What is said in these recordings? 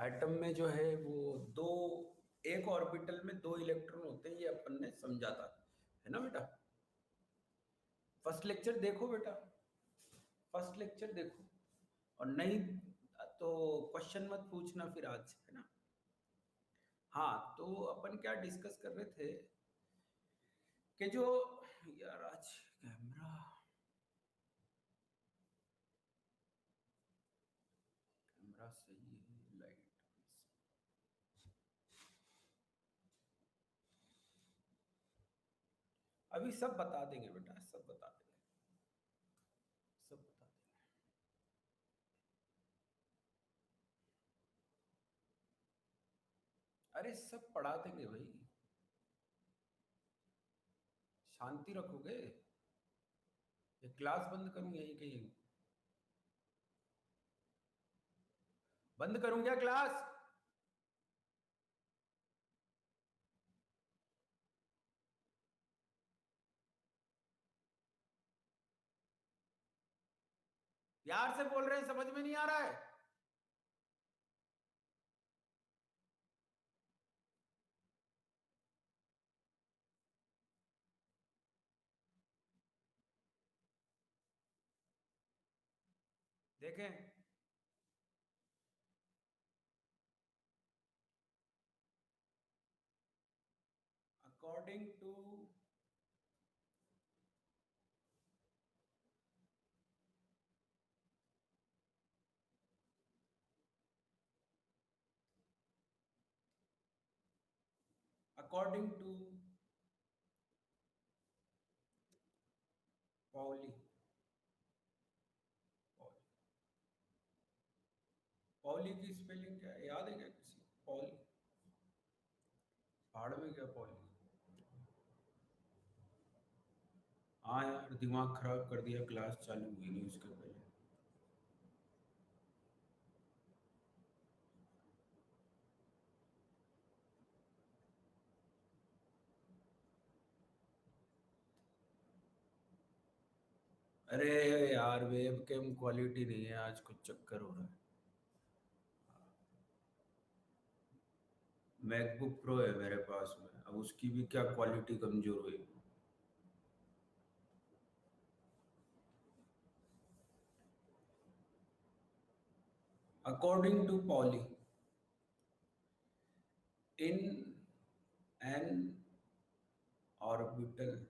Atom में जो है वो दो, एक ऑर्बिटल में दो इलेक्ट्रॉन होते हैं, ये अपन ने समझा था, है ना बेटा। फर्स्ट लेक्चर देखो बेटा, फर्स्ट लेक्चर देखो, और नहीं तो क्वेश्चन मत पूछना फिर आज, है ना। हाँ, तो अपन क्या डिस्कस कर रहे थे कि जो, यार आज कैमरा कैमरा सही है, लाइट अभी सब बता देंगे बेटा, सब बता देंगे, सब बता देंगे। अरे सब पढ़ा देंगे भाई, शांति रखोगे। ये क्लास बंद करूं यही कहीं, बंद करूं क्या क्लास? प्यार से बोल रहे हैं, समझ में नहीं आ रहा है? देखें, according to according to Pauli, Pauli की स्पेलिंग क्या है, याद है क्या किसी को? पॉली, पहाड़ में क्या पॉली? हाँ यार, दिमाग खराब कर दिया, क्लास चालू हुई नहीं उसके पहले। अरे यार, वेब कैम क्वालिटी नहीं है आज, कुछ चक्कर हो रहा है। मैकबुक प्रो है मेरे पास में, अब उसकी भी क्या क्वालिटी कमजोर हुई। According to Pauli, in an orbital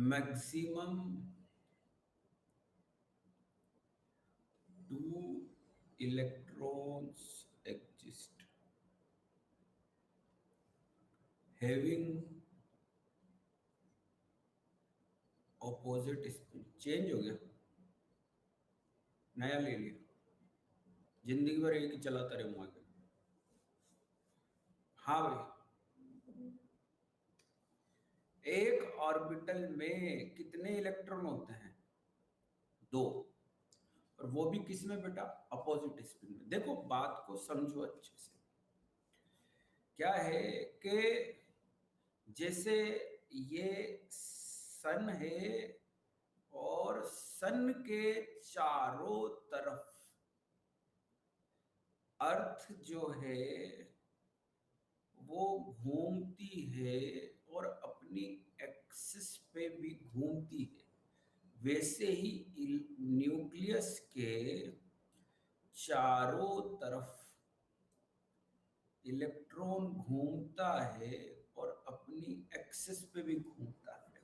maximum two electrons exist having opposite spin। Change हो गया, नया ले लिया, जिंदगी भर एक ही चलाता रहूंगा क्या? हाँ भाई, एक ऑर्बिटल में कितने इलेक्ट्रॉन होते हैं? दो। और वो भी किस में बेटा? अपोजिट स्पिन में। देखो बात को समझो अच्छे से, क्या है कि जैसे ये सन है, और सन के चारों तरफ अर्थ जो है वो घूमती है, और अपनी एक्सिस पे भी घूमती है। वैसे ही न्यूक्लियस के चारों तरफ इलेक्ट्रॉन घूमता है, और अपनी एक्सिस पे भी घूमता है।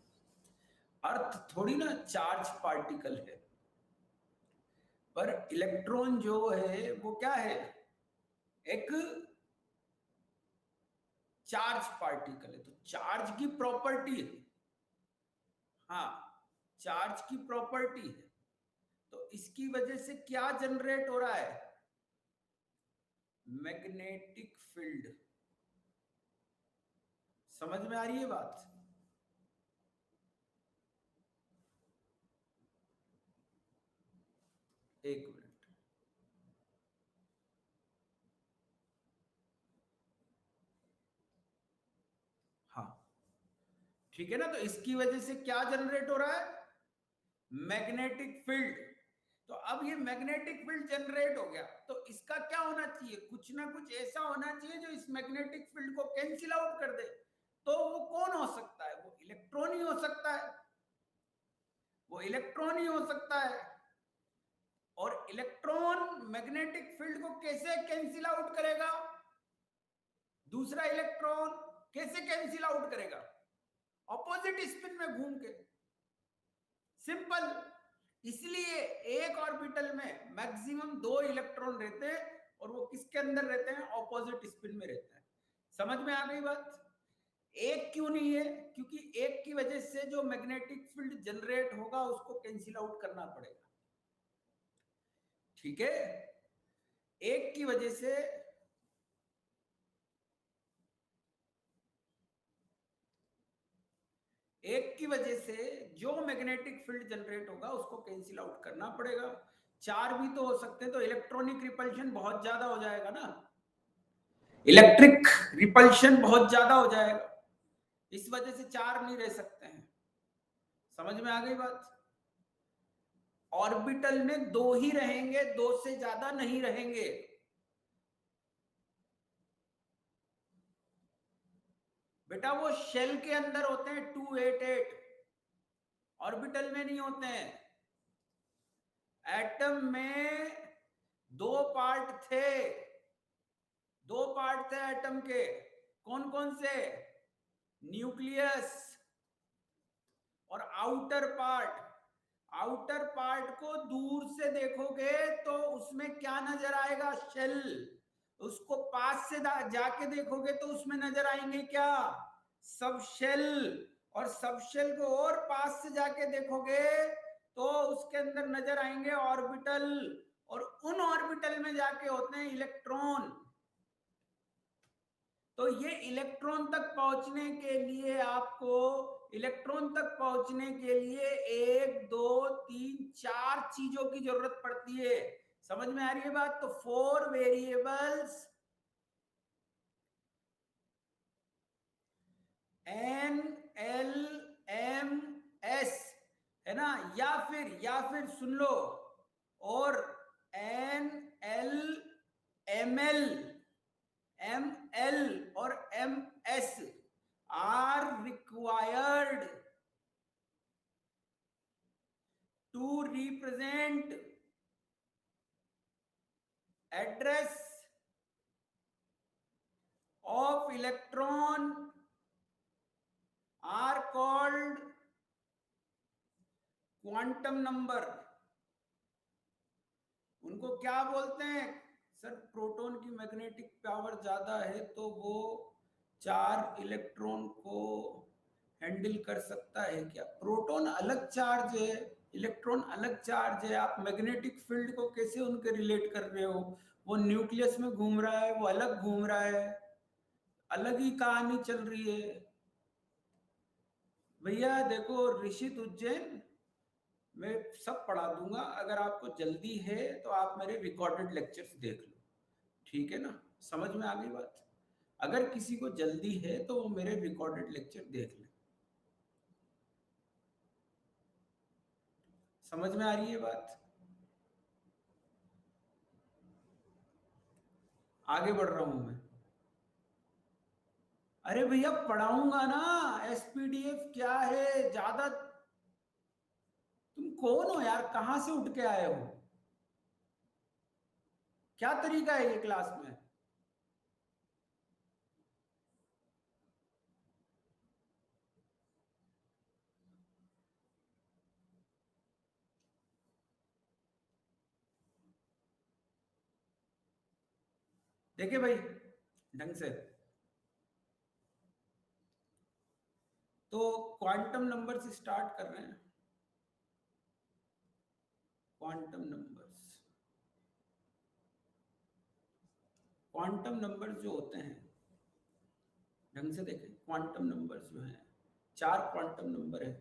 अर्थ थोड़ी ना चार्ज पार्टिकल है, पर इलेक्ट्रॉन जो है वो क्या है? एक चार्ज पार्टिकल है। तो चार्ज की प्रॉपर्टी है, हाँ, चार्ज की प्रॉपर्टी है। तो इसकी वजह से क्या जनरेट हो रहा है? Magnetic field. समझ में आ रही है बात? एक मिनट, हाँ, ठीक है ना। तो इसकी वजह से क्या जनरेट हो रहा है? Magnetic field. तो अब ये मैग्नेटिक फील्ड जनरेट हो गया, तो इसका क्या होना चाहिए, कुछ ना कुछ ऐसा होना चाहिए जो इस मैग्नेटिक फील्ड को कैंसिल आउट कर दे। तो वो कौन हो सकता है, वो इलेक्ट्रॉन ही हो सकता है, वो इलेक्ट्रॉन ही हो सकता है। और इलेक्ट्रॉन मैग्नेटिक फील्ड को कैसे कैंसिल आउट करेगा, दूसरा इलेक्ट्रॉन कैसे कैंसिल आउट करेगा, ऑपोजिट स्पिन में घूम के, सिंपल। इसलिए एक ऑर्बिटल में मैक्सिमम 2 इलेक्ट्रॉन रहते हैं, और वो किसके अंदर रहते हैं, ऑपोजिट स्पिन में रहते हैं। समझ में आ गई बात। एक क्यों नहीं है, क्योंकि एक की वजह से जो मैग्नेटिक फील्ड जनरेट होगा उसको कैंसिल आउट करना पड़ेगा, ठीक है। एक की वजह से जो मैग्नेटिक फील्ड जनरेट होगा उसको कैंसिल आउट करना पड़ेगा। 4 भी तो हो सकते हैं, तो इलेक्ट्रॉनिक रिपल्शन बहुत ज्यादा हो जाएगा ना, इलेक्ट्रिक रिपल्शन बहुत ज्यादा हो जाएगा, इस वजह से 4 नहीं रह सकते हैं। समझ में आ गई बात। ऑर्बिटल में 2 ही रहेंगे, 2 से ज्यादा नहीं रहेंगे। बेटा वो शेल के अंदर होते हैं 288, ऑर्बिटल में नहीं होते हैं। एटम में 2 पार्ट थे, 2 पार्ट थे एटम के। कौन कौन से, न्यूक्लियस और आउटर पार्ट। आउटर पार्ट को दूर से देखोगे तो उसमें क्या नजर आएगा, शेल। उसको पास से जाके देखोगे तो उसमें नजर आएंगे क्या, सब शेल। और सब शेल को और पास से जाके देखोगे तो उसके अंदर नजर आएंगे ऑर्बिटल, और उन ऑर्बिटल में जाके होते हैं इलेक्ट्रॉन। तो ये इलेक्ट्रॉन तक पहुंचने के लिए आपको, इलेक्ट्रॉन तक पहुंचने के लिए 1 2 3 4 चीजों की जरूरत पड़ती है। समझ में आ रही है बात। तो 4 variables N L M S है ना, या फिर सुन लो, और N L M L M L और M S are required to represent address of electron are called quantum number। उनको क्या बोलते हैं सर, प्रोटॉन की मैग्नेटिक पावर ज्यादा है तो वो 4 इलेक्ट्रॉन को हैंडल कर सकता है क्या। प्रोटॉन अलग चार्ज है, इलेक्ट्रॉन अलग चार्ज है, आप मैग्नेटिक फील्ड को कैसे उनके रिलेट कर रहे हो। वो न्यूक्लियस में घूम रहा है, वो अलग घूम रहा है, अलग ही कहानी चल रही है। भैया देखो ऋषित उज्जैन मैं सब पढ़ा दूंगा, अगर आपको जल्दी है तो आप मेरे रिकॉर्डेड लेक्चर्स देख लो, ठीक है ना। समझ में आ गई बात। अगर किसी को जल्दी है तो वो मेरे रिकॉर्डेड लेक्चर देख ले। समझ में आ रही है बात। आगे बढ़ रहा हूं मैं। अरे भैया पढ़ाऊंगा ना, एसपीडीएफ क्या है ज्यादा। तुम कौन हो यार, कहां से उठ के आए हो, क्या तरीका है ये क्लास में। देखिए भाई ढंग से, तो क्वांटम नंबर से स्टार्ट कर रहे हैं। क्वांटम नंबर्स, क्वांटम नंबर्स जो होते हैं, ढंग से देखें, क्वांटम नंबर्स जो हैं 4 क्वांटम नंबर है।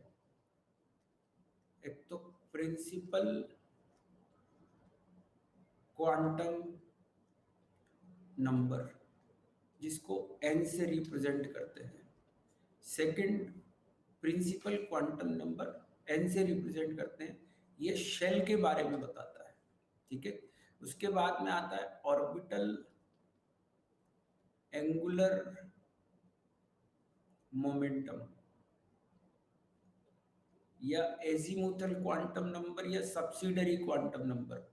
एक तो प्रिंसिपल क्वांटम नंबर जिसको n से रिप्रेजेंट करते हैं। Second principal quantum number n से रिप्रेजेंट करते हैं, ये शेल के बारे में बताता है। ठीक है। उसके बाद में आता है ऑर्बिटल एंगुलर मोमेंटम, या एजीमुथल क्वांटम नंबर, या सब्सिडरी क्वांटम नंबर।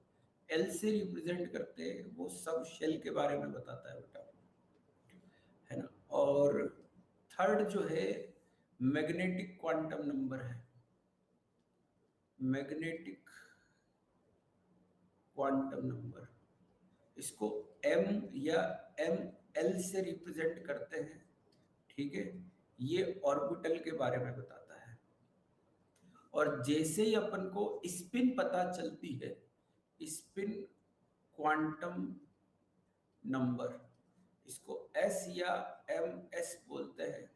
एल से रिप्रेजेंट करते हैं, वो सब शेल के बारे में बताता है बेटा, है ना। और थर्ड जो है मैग्नेटिक क्वांटम नंबर है, मैग्नेटिक क्वांटम नंबर, इसको एम या एम एल से रिप्रेजेंट करते हैं, ठीक है। ये ऑर्बिटल के बारे में बताता है। और जैसे ही अपन को स्पिन पता चलती है, स्पिन क्वांटम नंबर, इसको एस या एम एस बोलते हैं,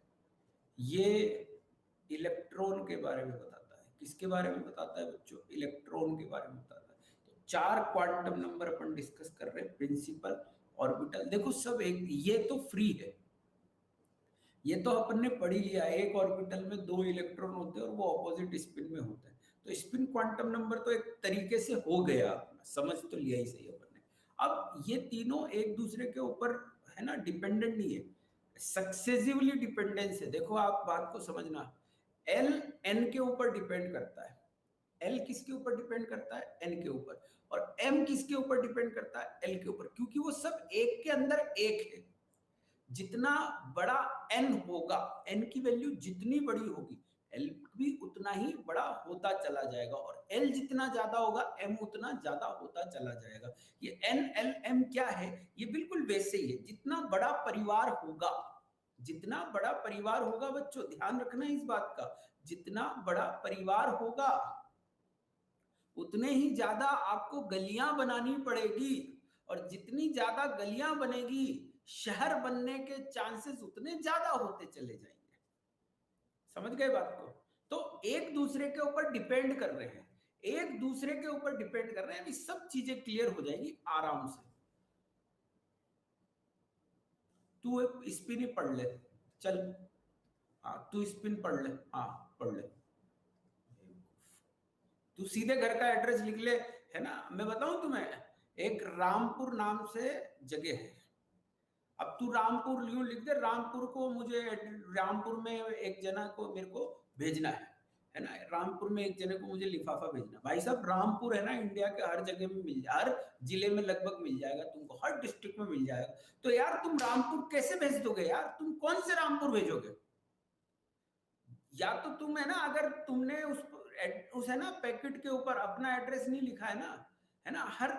ये इलेक्ट्रॉन के बारे में बताता है। किसके बारे में बताता है बच्चों? इलेक्ट्रॉन के बारे में बताता है। तो 4 क्वांटम नंबर अपन डिस्कस कर रहे हैं, प्रिंसिपल, ऑर्बिटल। देखो सब एक, ये तो फ्री है, ये तो अपन ने पढ़ ही लिया, एक ऑर्बिटल में 2 इलेक्ट्रॉन होते हैं और वो ऑपोजिट स्पिन में होते हैं। तो स्पिन क्वांटम नंबर तो एक तरीके से हो गया, अपना समझ तो लिया ही सही अपन ने। अब ये तीनों एक दूसरे के ऊपर, है ना, डिपेंडेंट नहीं है, सक्सेसिवली डिपेंडेंस है। देखो आप बात को समझना, एल एन के ऊपर डिपेंड करता है। एल किसके ऊपर डिपेंड करता है? एन के ऊपर। और एम किसके ऊपर डिपेंड करता है? एल के ऊपर, क्योंकि वो सब एक के अंदर एक है। जितना बड़ा एन होगा, एन की वैल्यू जितनी बड़ी होगी, एल भी उतना ही बड़ा होता चला जाएगा, और एल जितना ज्यादा होगा, एम उतना ज्यादा होता चला जाएगा। ये एन एल एम क्या है? ये बिल्कुल वैसे ही है। जितना बड़ा परिवार होगा, जितना बड़ा परिवार होगा बच्चों, ध्यान रखना इस बात का, जितना बड़ा परिवार होगा उतने ही ज्यादा आपको गलियां बनानी पड़ेगी, और जितनी ज्यादा गलियां बनेगी, शहर बनने के चांसेस उतने ज्यादा होते चले जाएंगे। समझ गए बात को? तो एक दूसरे के ऊपर डिपेंड कर रहे हैं, एक दूसरे के ऊपर डिपेंड कर रहे हैं। अभी सब चीजें क्लियर हो जाएगी आराम से। तू स्पिन ही पढ़ ले, चल। हाँ तू स्पिन पढ़ ले, हाँ पढ़ ले। तू सीधे घर का एड्रेस लिख ले, है ना। मैं बताऊं तुम्हें, एक रामपुर नाम से जगह है। अब तू रामपुर यूं लिख दे, रामपुर को मुझे, रामपुर में एक जना को मेरे को भेजना है ना। रामपुर में एक जने को मुझे लिफाफा भेजना। भाई साहब रामपुर है ना, इंडिया के हर जगह में मिल जाए, हर जिले में लगभग मिल जाएगा तुमको, हर डिस्ट्रिक्ट में मिल जाएगा। तो यार तुम रामपुर कैसे भेज दोगे यार? तुम कौन से रामपुर भेजोगे? या तो तुम, है ना, अगर तुमने उस है ना पैकेट के ऊपर अपना एड्रेस नहीं लिखा है ना, हर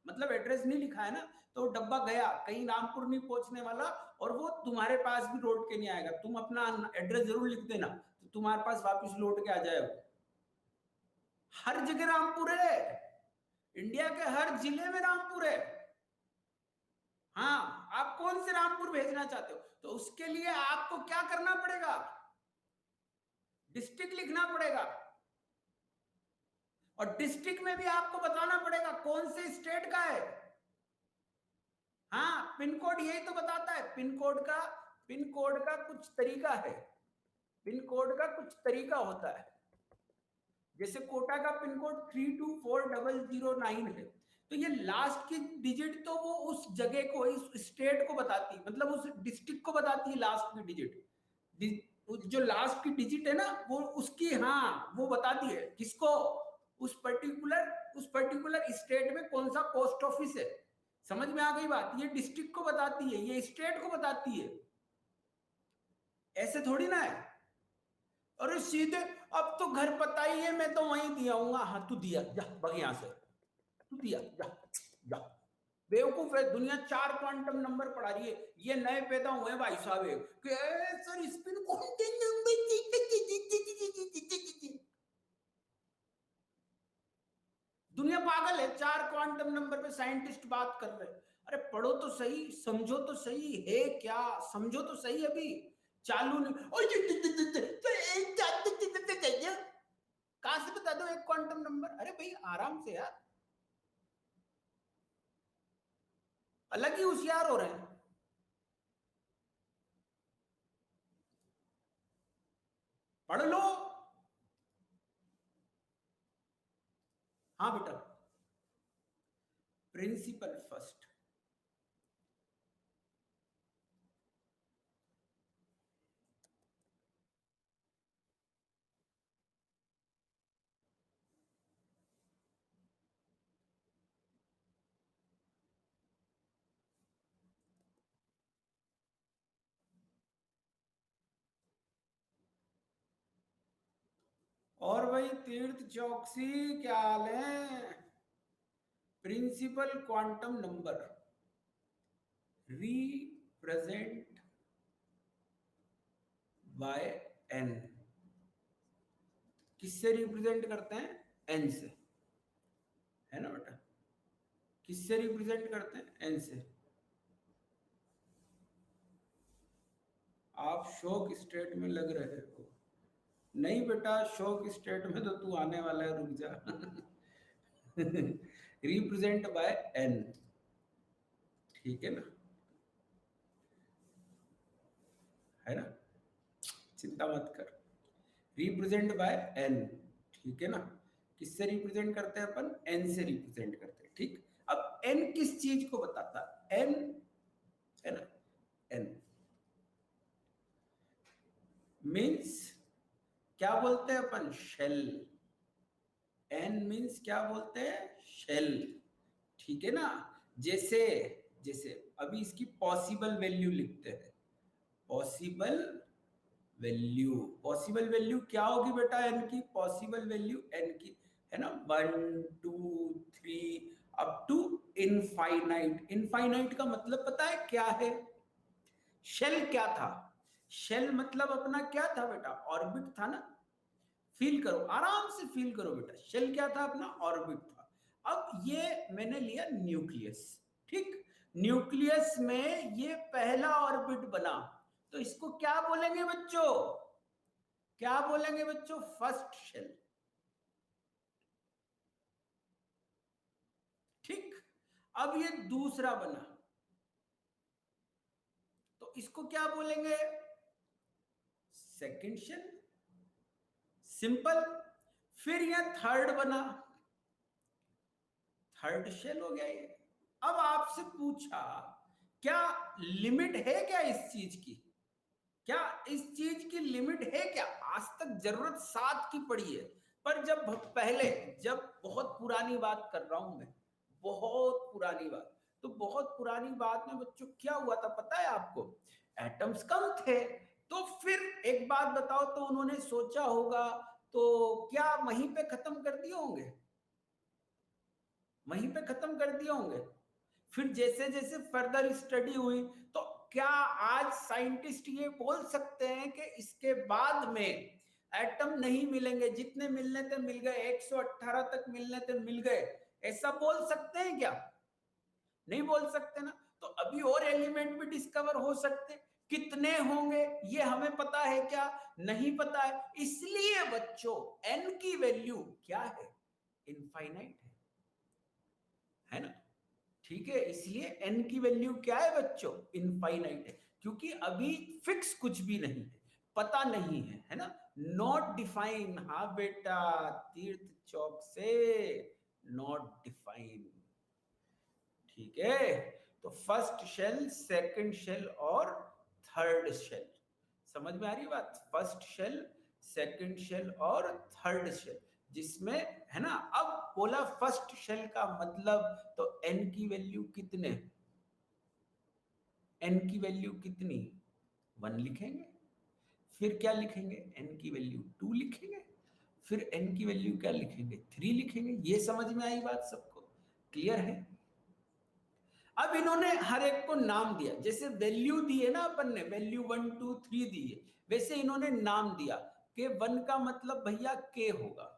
मतलब एड्रेस नहीं लिखा है ना, तो डब्बा गया कहीं रामपुर नहीं पहुंचने वाला, और वो तुम्हारे पास भी लौट के नहीं आएगा। तुम अपना एड्रेस जरूर लिख देना, तो तुम्हारे पास वापस लौट के आ जाएगा। हर जगह रामपुर है, इंडिया के हर जिले में रामपुर है। हाँ, आप कौन से रामपुर भेजना चाहते हो? तो उसके लिए आपको क्या करना पड़ेगा? डिस्ट्रिक्ट लिखना पड़ेगा, और डिस्ट्रिक्ट में भी आपको बताना पड़ेगा कौन से स्टेट का है। हाँ, पिन कोड यही तो बताता है। पिन कोड का कुछ तरीका है, पिन कोड का कुछ तरीका होता है। जैसे कोटा का पिन कोड 324009 है, तो ये लास्ट की डिजिट तो वो उस जगह को, इस स्टेट को बताती है, मतलब उस डिस्ट्रिक्ट को बताती है लास्ट की डिजिट। जो लास्ट की डिजिट है ना, वो उसकी, हाँ वो बताती है किसको? उस पर्टिकुलर स्टेट में कौन सा पोस्ट ऑफिस है। समझ में आ गई बात? ये डिस्ट्रिक्ट को बताती है, ये स्टेट को बताती है, ऐसे थोड़ी ना है। अरे सीधे, अब तो घर पता ही है, मैं तो वहीं दिया हूँ। हाँ तू दिया, जा भाग यहां से, तू दिया, जा जा। बेवकूफ है, दुनिया 4 क्वांटम नंबर पढ़ा रही है, ये नए पैदा हुए भाई साहब कि सर स्पिन क्वांटम नंबर। दुनिया पागल है, 4 क्वांटम नंबर पे साइंटिस्ट बात कर रहे हैं। अरे पढ़ो तो सही, समझो तो सही है क्या, समझो तो सही। अभी चालू नहीं, कहां से बता दो एक क्वांटम नंबर? अरे भाई आराम से यार, अलग ही होशियार हो रहे हैं। पढ़ लो। हाँ बेटा, प्रिंसिपल फर्स्ट। और भाई तीर्थ चौकसी क्या हाल है? Principal quantum number represent by n. किससे रिप्रेजेंट करते हैं? एन से, है ना बेटा? किससे रिप्रेजेंट करते हैं? एन से। आप शोक स्टेट में लग रहे हो। नहीं बेटा, शोक स्टेट में तो तू आने वाला है, रुक जा। रिप्रेजेंट बाय एन, ठीक है ना? है ना? चिंता मत कर। रिप्रेजेंट बाय एन, ठीक है ना? किससे रिप्रेजेंट करते हैं अपन? एन से रिप्रेजेंट करते हैं, ठीक। अब एन किस चीज को बताता है? एन, है ना? एन मीन्स क्या बोलते हैं अपन? शेल। एन मीन्स क्या बोलते हैं? शेल, ठीक है ना? जैसे जैसे अभी इसकी पॉसिबल वैल्यू लिखते हैं। पॉसिबल वैल्यू, पॉसिबल वैल्यू क्या होगी बेटा? एन की पॉसिबल वैल्यू, एन की, है ना, 1 2 3 अप टू इनफाइनाइट। इनफाइनाइट का मतलब पता है क्या है? शेल क्या था? शेल मतलब अपना क्या था बेटा? ऑर्बिट था ना? फील करो, आराम से फील करो बेटा। शेल क्या था अपना? ऑर्बिट था। अब ये मैंने लिया न्यूक्लियस, ठीक। न्यूक्लियस में ये पहला ऑर्बिट बना, तो इसको क्या बोलेंगे बच्चों? क्या बोलेंगे बच्चों? फर्स्ट शेल, ठीक। अब ये दूसरा बना, तो इसको क्या बोलेंगे? Second shell, simple. फिर ये थर्ड बना, थर्ड शेल हो गया ये। अब आपसे पूछा, क्या लिमिट है क्या इस चीज की? क्या इस चीज की लिमिट है क्या? आज तक जरूरत 7 की पड़ी है, पर जब पहले, जब बहुत पुरानी बात कर रहा हूं मैं, बहुत पुरानी बात, तो बहुत पुरानी बात में बच्चों क्या हुआ था पता है आपको? एटम्स कम थे, तो फिर एक बात बताओ, तो उन्होंने सोचा होगा, तो क्या वहीं पे खत्म कर दिए होंगे? वहीं पे खत्म कर दिए होंगे। फिर जैसे जैसे फर्दर स्टडी हुई, तो क्या आज साइंटिस्ट ये बोल सकते हैं कि इसके बाद में एटम नहीं मिलेंगे, जितने मिलने थे मिल गए, 118 तक मिलने थे मिल गए, ऐसा बोल सकते हैं क्या? नहीं बोल सकते ना। तो अभी और एलिमेंट भी डिस्कवर हो सकते, कितने होंगे ये हमें पता है क्या? नहीं पता है। इसलिए बच्चों एन की वैल्यू क्या है? इनफाइनाइट है ना? ठीक है, इसलिए n की वैल्यू क्या है बच्चों? इनफाइनाइट है, क्योंकि अभी फिक्स कुछ भी नहीं है, पता नहीं है ना? नॉट डिफाइन, हाँ बेटा, तीर्थ चौक से नॉट डिफाइन, ठीक है। तो फर्स्ट शेल, सेकंड शेल और थर्ड शेल, समझ में आ रही बात? फर्स्ट शेल, सेकंड शेल और थर्ड शेल, जिसमें, है ना? अब बोला फर्स्ट शेल का मतलब, तो n की वैल्यू कितने? n की वैल्यू कितनी? 1 लिखेंगे। फिर क्या लिखेंगे? n की वैल्यू 2 लिखेंगे। फिर n की वैल्यू क्या लिखेंगे? 3 लिखेंगे। ये समझ में आई बात सबको? क्लियर है? अब इन्होंने हर एक को नाम दिया, जैसे वैल्यू दी है ना अपन ने, वैल्यू 1 2 3 दी है, वैसे इन्होंने नाम दिया कि 1 का मतलब भैया के होगा,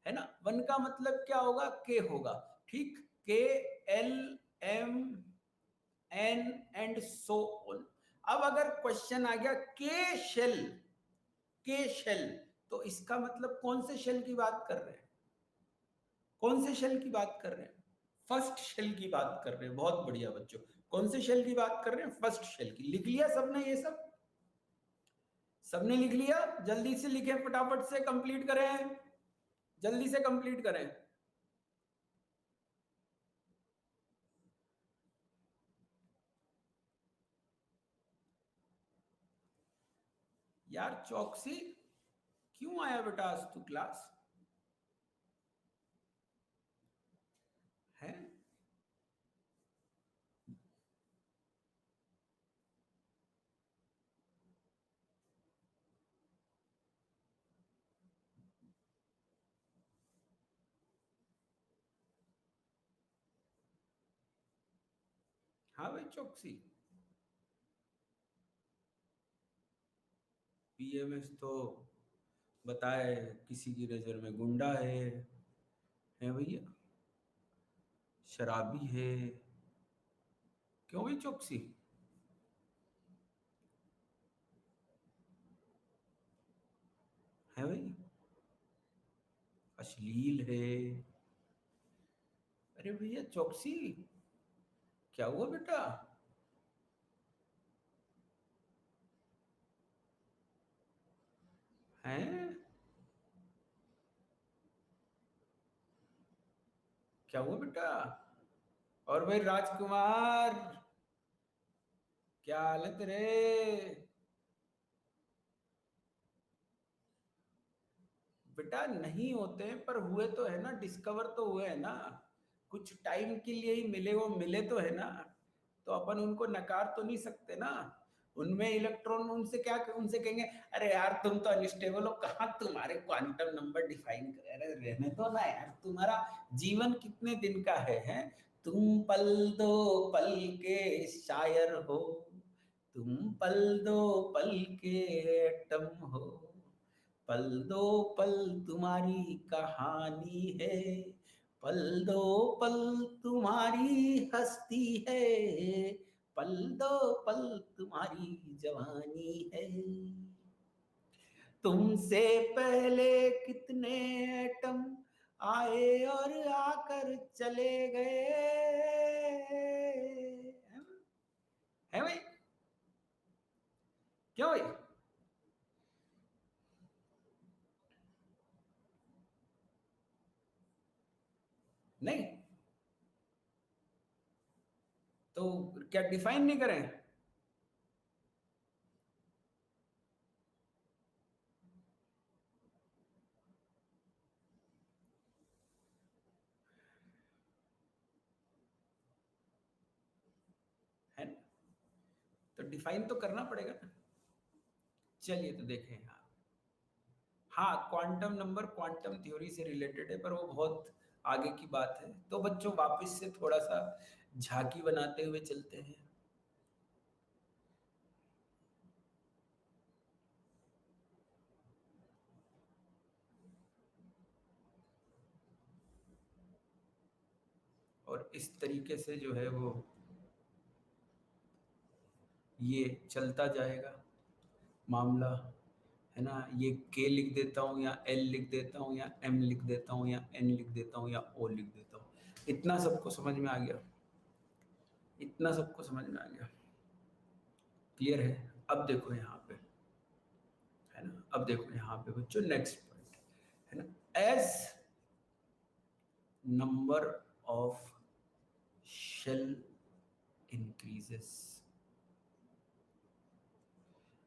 है ना? 1 का मतलब क्या होगा? के होगा, ठीक। K, L, M, N and so on. अब अगर क्वेश्चन आ गया के शेल, के शेल, तो इसका मतलब कौन से शेल की बात कर रहे हैं? कौन से शेल की बात कर रहे हैं? फर्स्ट शेल की बात कर रहे हैं। बहुत बढ़िया बच्चों, कौन से शेल की बात कर रहे हैं? फर्स्ट शेल की। लिख लिया सबने? ये सब सबने लिख लिया? जल्दी से लिखें, फटाफट से कंप्लीट करें, जल्दी से कंप्लीट करें। यार चौकसी, क्यों आया बेटा आज तू क्लास है? हाँ भाई चौकसी, पीएमएस तो बताए किसी की नजर में गुंडा है भैया, शराबी है। क्यों भाई चौकसी? है भाई, अश्लील है। अरे भैया चौकसी, क्या हुआ बेटा? हैं? क्या हुआ बेटा? और भाई राजकुमार, क्या हालत रे? बेटा नहीं होते हैं पर हुए तो है ना, डिस्कवर तो हुए है ना, कुछ टाइम के लिए ही मिले, वो मिले तो है ना, तो अपन उनको नकार तो नहीं सकते ना। उनमें इलेक्ट्रॉन, उनसे क्या, उनसे कहेंगे अरे यार तुम तो अनस्टेबल हो, कहाँ तुम्हारे क्वांटम नंबर डिफाइन कर, अरे रहने दो ना यार, तुम्हारा जीवन कितने दिन का है? तुम पल दो पल के शायर हो, तुम पल दो पल के एटम हो, पल दो पल तुम्हारी कहानी है, पल दो पल तुम्हारी हस्ती है, पल दो पल तुम्हारी जवानी है। तुमसे पहले कितने एटम आए और आकर चले गए। है भाई? क्यों भाई? नहीं तो क्या डिफाइन नहीं करें? है ना? तो डिफाइन तो करना पड़ेगा ना। चलिए तो देखें यहाँ। हाँ, क्वांटम नंबर क्वांटम थ्योरी से रिलेटेड है, पर वो बहुत आगे की बात है, तो बच्चों वापस से थोड़ा सा झांकी बनाते हुए चलते हैं। और इस तरीके से जो है वो ये चलता जाएगा मामला, है ना? ये के लिख देता हूँ या एल लिख देता हूँ या एम लिख देता हूँ या एन लिख देता हूँ या ओ लिख देता हूँ। इतना सबको समझ में आ गया? इतना सबको समझ में आ गया? क्लियर है? अब देखो यहाँ पे, है ना, अब देखो यहाँ पे बच्चों नेक्स्ट पॉइंट, है ना, as number of shell increases,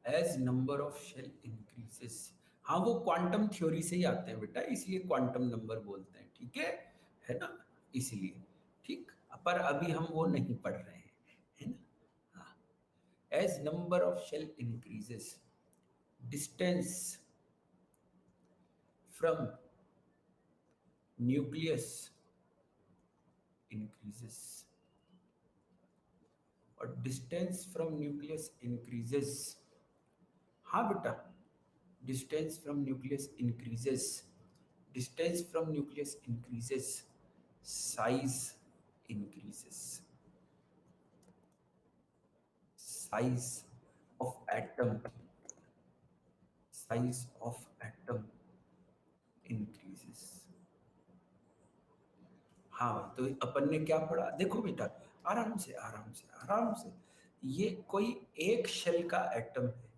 as number of shell increases. हाँ वो क्वांटम थ्योरी से ही आते हैं बेटा, इसलिए क्वांटम नंबर बोलते हैं, ठीक है ना? इसलिए ठीक, पर अभी हम वो नहीं पढ़ रहे हैं, है ना? हाँ, as number of shell increases, distance from nucleus increases, और डिस्टेंस फ्रॉम न्यूक्लियस इंक्रीजेस। हाँ बेटा, distance from nucleus increases, distance from nucleus increases, size increases, size of atom, size of atom increases। हाँ तो अपन ने क्या पढ़ा, देखो बेटा, आराम से आराम से आराम से, ये कोई एक शेल का एटम है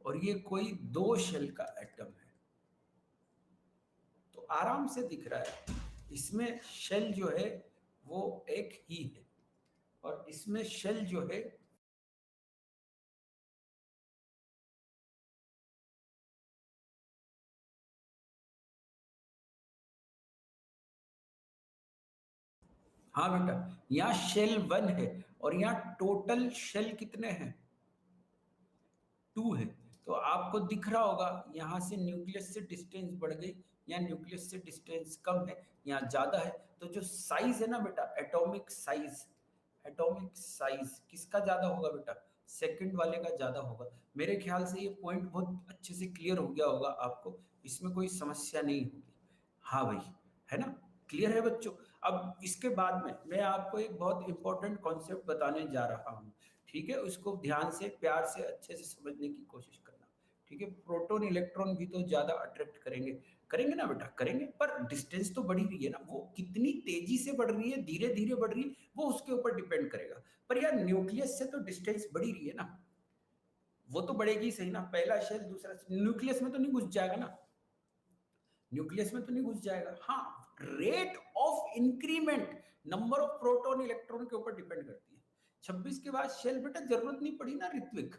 और ये कोई दो शेल का एटम है, तो आराम से दिख रहा है, इसमें शेल जो है वो एक ही है और इसमें शेल जो है हाँ बेटा, यहाँ शेल 1 है और यहाँ टोटल शेल कितने हैं? 2 है। तो आपको दिख रहा होगा यहाँ से न्यूक्लियस से डिस्टेंस बढ़ गई, यहाँ न्यूक्लियस से डिस्टेंस कम है, यहाँ ज्यादा है। तो जो साइज है ना बेटा, एटॉमिक साइज, एटॉमिक साइज किसका ज्यादा होगा बेटा? सेकंड वाले का ज्यादा होगा। मेरे ख्याल से ये पॉइंट बहुत अच्छे से क्लियर हो गया होगा आपको, इसमें कोई समस्या नहीं होगी। हाँ भाई, है ना? क्लियर है बच्चों? अब इसके बाद में मैं आपको एक बहुत इंपॉर्टेंट कॉन्सेप्ट बताने जा रहा हूँ, ठीक है? उसको ध्यान से, प्यार से, अच्छे से समझने की कोशिश करना, ठीक है? प्रोटॉन इलेक्ट्रॉन भी तो ज्यादा अट्रैक्ट करेंगे, करेंगे ना बेटा? करेंगे, पर डिस्टेंस तो बढ़ी रही है ना, वो कितनी तेजी से बढ़ रही है, धीरे धीरे बढ़ रही है, वो उसके ऊपर डिपेंड करेगा। पर यार न्यूक्लियस से तो डिस्टेंस बढ़ी रही है ना, वो तो बढ़ेगी सही ना, पहला शेल दूसरा, न्यूक्लियस में तो नहीं घुस जाएगा ना, न्यूक्लियस में तो नहीं घुस जाएगा। हाँ, rate of increment number of proton electron के ऊपर डिपेंड करती है। 26 के बाद शेल बेटा जरूरत नहीं पड़ी ना ऋत्विक,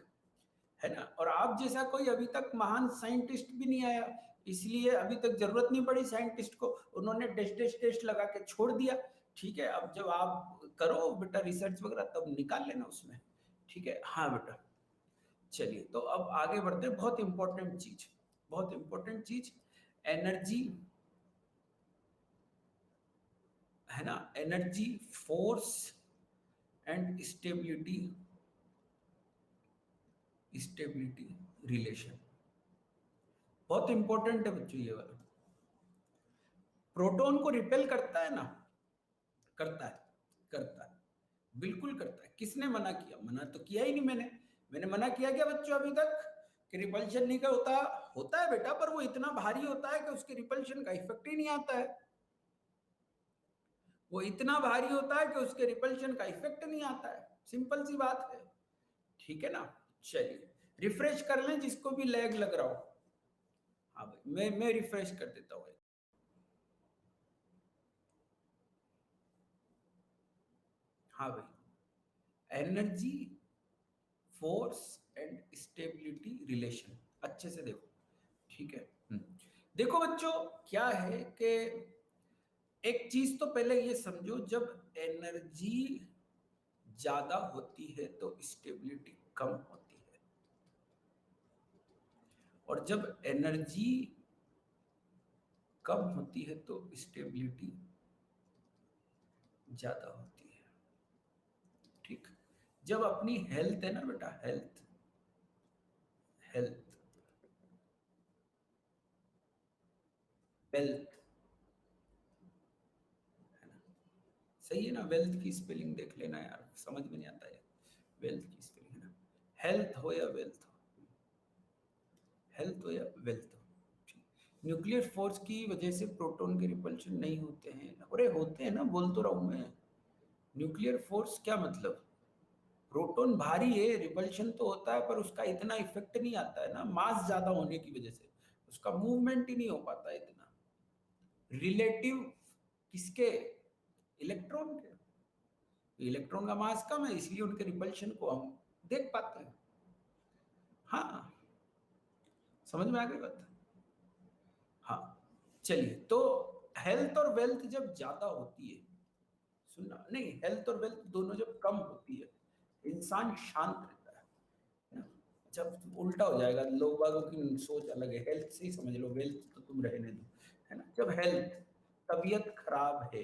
है ना? और आप जैसा कोई अभी तक महान साइंटिस्ट भी नहीं आया, इसलिए अभी तक जरूरत नहीं पड़ी साइंटिस्ट को, उन्होंने टेस्ट लगा के छोड़ दिया। ठीक है, अब जब आप करो बेटा रिसर्च वगैरह तब निकाल लेना उसमें, ठीक है? हाँ बेटा, चलिए तो अब आगे बढ़ते हैं। बहुत इंपॉर्टेंट चीज, बहुत इंपॉर्टेंट चीज, एनर्जी, है ना? Energy, force and stability, stability relation बहुत इंपॉर्टेंट है बच्चों ये वाला। प्रोटॉन को रिपेल करता है ना? करता है, करता है, बिल्कुल करता है। किसने मना किया? मना तो किया ही नहीं मैंने। मैंने मना किया क्या बच्चों अभी तक कि रिपल्शन नहीं का होता? होता है बेटा, पर वो इतना भारी होता है कि उसके रिपल्शन का इफेक्ट ही नहीं आता है। वो इतना भारी होता है कि उसके रिपल्शन का इफेक्ट नहीं आता है, सिंपल सी बात है, ठीक है ना? चलिए रिफ्रेश कर लें जिसको भी लैग लग रहा हो। हाँ भाई, मैं रिफ्रेश कर देता हूँ। हाँ भाई, energy, force and stability relation, अच्छे से देखो, ठीक है? देखो बच्चों, क्या है कि एक चीज तो पहले ये समझो, जब एनर्जी ज्यादा होती है तो स्टेबिलिटी कम होती है, और जब एनर्जी कम होती है तो स्टेबिलिटी ज्यादा होती है, ठीक? जब अपनी हेल्थ है ना बेटा, हेल्थ, हेल्थ, वेल्थ, है ना? सही है ना? वेल्थ की स्पेलिंग देख लेना यार, समझ में नहीं आता है वेल्थ की स्पेलिंग, है ना? हेल्थ हो या वेल्थ हो, हेल्थ हो या वेल्थ हो, न्यूक्लियर फोर्स की वजह से प्रोटॉन के रिपल्शन नहीं होते हैं। अरे होते हैं ना, बोल तो रहा हूं मैं। न्यूक्लियर फोर्स क्या मतलब? प्रोटॉन भारी है, रिपल्शन तो होता है, पर उसका इतना इफेक्ट नहीं आता है ना, मास ज्यादा होने की वजह से उसका मूवमेंट ही नहीं हो पाता इतना, रिलेटिव किसके? इलेक्ट्रॉन के। इलेक्ट्रॉन का मास कम है, इसलिए उनके रिपल्शन को हम देख पाते हैं। हाँ, समझ में आ गई बात? हाँ, चलिए तो हेल्थ और वेल्थ जब ज्यादा होती है, सुनना नहीं, हेल्थ और वेल्थ दोनों जब कम होती है, इंसान शांत रहता है ना? जब उल्टा हो जाएगा, लोग बागों की सोच अलग है, हेल्थ से ही समझ लो, वेल्थ तो तुम रहने दो, है ना? जब हेल्थ, तबीयत खराब है,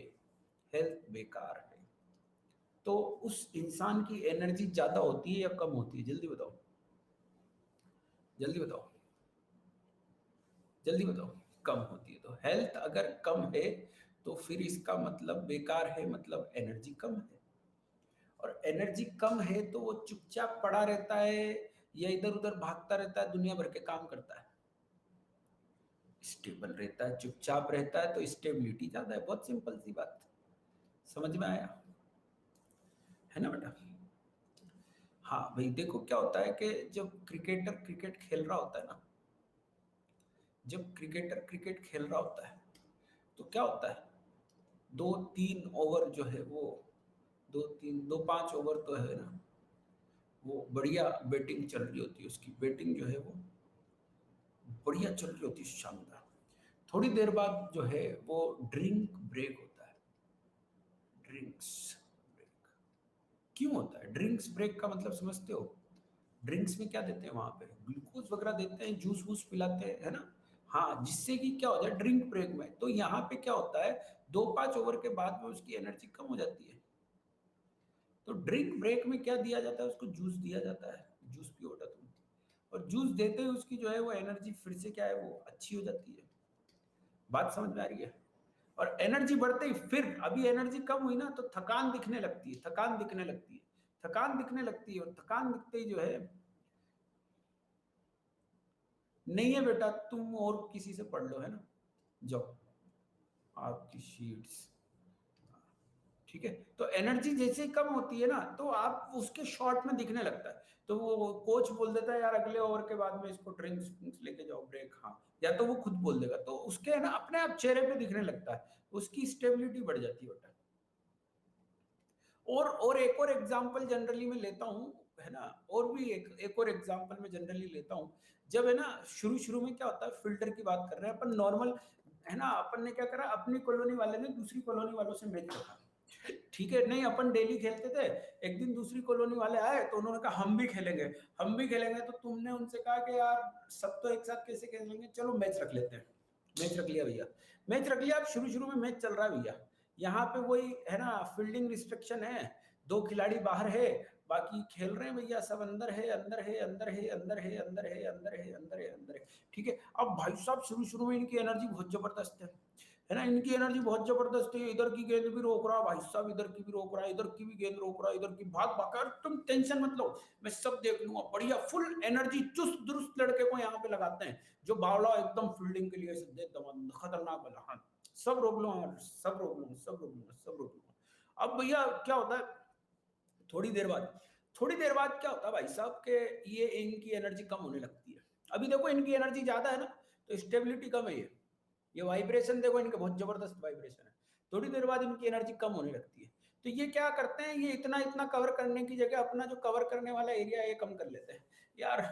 हेल्थ बेकार है, तो उस इंसान की एनर्जी ज्यादा होती है या कम होती है? जल्दी बताओ, जल्दी बताओ, जल्दी बताओ। कम होती है। तो हेल्थ अगर कम है तो फिर इसका मतलब बेकार है, मतलब एनर्जी कम है। और एनर्जी कम है तो वो चुपचाप पड़ा रहता है या इधर उधर भागता रहता है, दुनिया भर के काम करता है? स्टेबल रहता है, चुपचाप रहता है, तो स्टेबिलिटी ज्यादा है। बहुत सिंपल सी बात, समझ में आया? है ना बेटा? हाँ भाई, देखो क्या होता है कि जब क्रिकेटर क्रिकेट खेल रहा होता है ना, जब क्रिकेटर क्रिकेट खेल रहा होता है तो क्या होता है, 2-3 ओवर जो है वो, 2-5 ओवर तो है ना, वो बढ़िया बैटिंग चल रही होती है, उसकी बैटिंग जो है वो बढ़िया चल रही होती है, शानदार। थोड़ी देर बाद जो है वो ड्रिंक ब्रेक होता है, ड्रिंक्स ब्रेक क्यों होता है? ड्रिंक्स ब्रेक का मतलब समझते हो? ड्रिंक्स में क्या देते हैं वहां पे? ग्लूकोज वगैरह देते हैं, जूस वूस पिलाते हैं, है ना? हाँ, जिससे कि क्या होता है ड्रिंक ब्रेक में, तो यहाँ पे क्या होता है 2-5 ओवर के बाद में उसकी एनर्जी कम हो जाती है। तो ड्रिंक ब्रेक में क्या दिया जाता है? उसको जूस दिया जाता है, जूस पियो बेटा तुम। और जूस देते ही उसकी जो है वो एनर्जी फिर से क्या है वो अच्छी हो जाती है। बात समझ में आ रही है? और एनर्जी बढ़ते ही फिर अभी एनर्जी कम हुई ना, तो थकान दिखने लगती है, थकान दिखने लगती है, थकान दिखने लगती है, और थकान दिखते ही जो है नहीं है बेटा, तुम और किसी से पढ़ लो, है ना? जाओ आपकी शीट्स, ठीक है। तो एनर्जी जैसे ही कम होती है ना, तो आप उसके शॉर्ट में दिखने लगता है, तो वो कोच बोल देता है यार अगले ओवर के बाद में इसको ड्रिंक्स लेके जाओ, ब्रेक, हाँ, या तो वो खुद बोल देगा, तो उसके है ना अपने आप चेहरे पे दिखने लगता है, उसकी स्टेबिलिटी बढ़ जाती है बेटा। और एक और एग्जांपल जनरली मैं लेता हूँ, है ना? और भी एक और एग्जांपल मैं जनरली लेता हूँ। जब है ना शुरू शुरू में क्या होता है, फिल्टर की बात कर रहे हैं अपन, नॉर्मल, है ना? अपन ने क्या करा, अपनी कॉलोनी वाले ने दूसरी कॉलोनी वालों से मैच रखा, ठीक है? नहीं, अपन डेली खेलते थे, एक दिन दूसरी कॉलोनी वाले आए तो उन्होंने कहा हम भी खेलेंगे, हम भी खेलेंगे, तो तुमने उनसे कहा कि यार सब तो एक साथ कैसे खेलेंगे, चलो मैच रख लेते हैं। मैच रख लिया भैया, मैच रख लिया। अब शुरू शुरू में मैच चल रहा है भैया, यहाँ पे वही है ना, फील्डिंग रिस्ट्रिक्शन है, 2 खिलाड़ी बाहर है, बाकी खेल रहे हैं भैया, सब अंदर है, अंदर है, अंदर है, अंदर है, अंदर है, अंदर है, अंदर है, अंदर है, ठीक है। अब भाई साहब शुरू शुरू में इनकी एनर्जी बहुत जबरदस्त है ना? इनकी एनर्जी बहुत जबरदस्त है, इधर की गेंद भी रोक रहा भाई साहब, इधर की भी रोक रहा, इधर की भी गेंद रोक रहा, इधर की भाग भाग कर, तुम टेंशन मत लो, मैं सब देख लूंगा, बढ़िया फुल एनर्जी, चुस्त दुरुस्त लड़के को यहाँ पे लगाते हैं, जो बावला एकदम फील्डिंग के लिए खतरनाक वाला, हाँ, सब रोक लो, सब रोक लो, सब रोक लो, सब रोक लो। अब भैया क्या होता है, थोड़ी देर बाद, थोड़ी देर बाद क्या होता है भाई साहब के ये इनकी एनर्जी कम होने लगती है। अभी देखो इनकी एनर्जी ज्यादा है ना, तो स्टेबिलिटी कम है, ये वाइब्रेशन देखो इनके बहुत जबरदस्त वाइब्रेशन है। थोड़ी देर बाद इनकी एनर्जी कम होने लगती है, तो ये क्या करते हैं, ये इतना इतना कवर करने की जगह अपना जो कवर करने वाला एरिया है ये कम कर लेते हैं यार।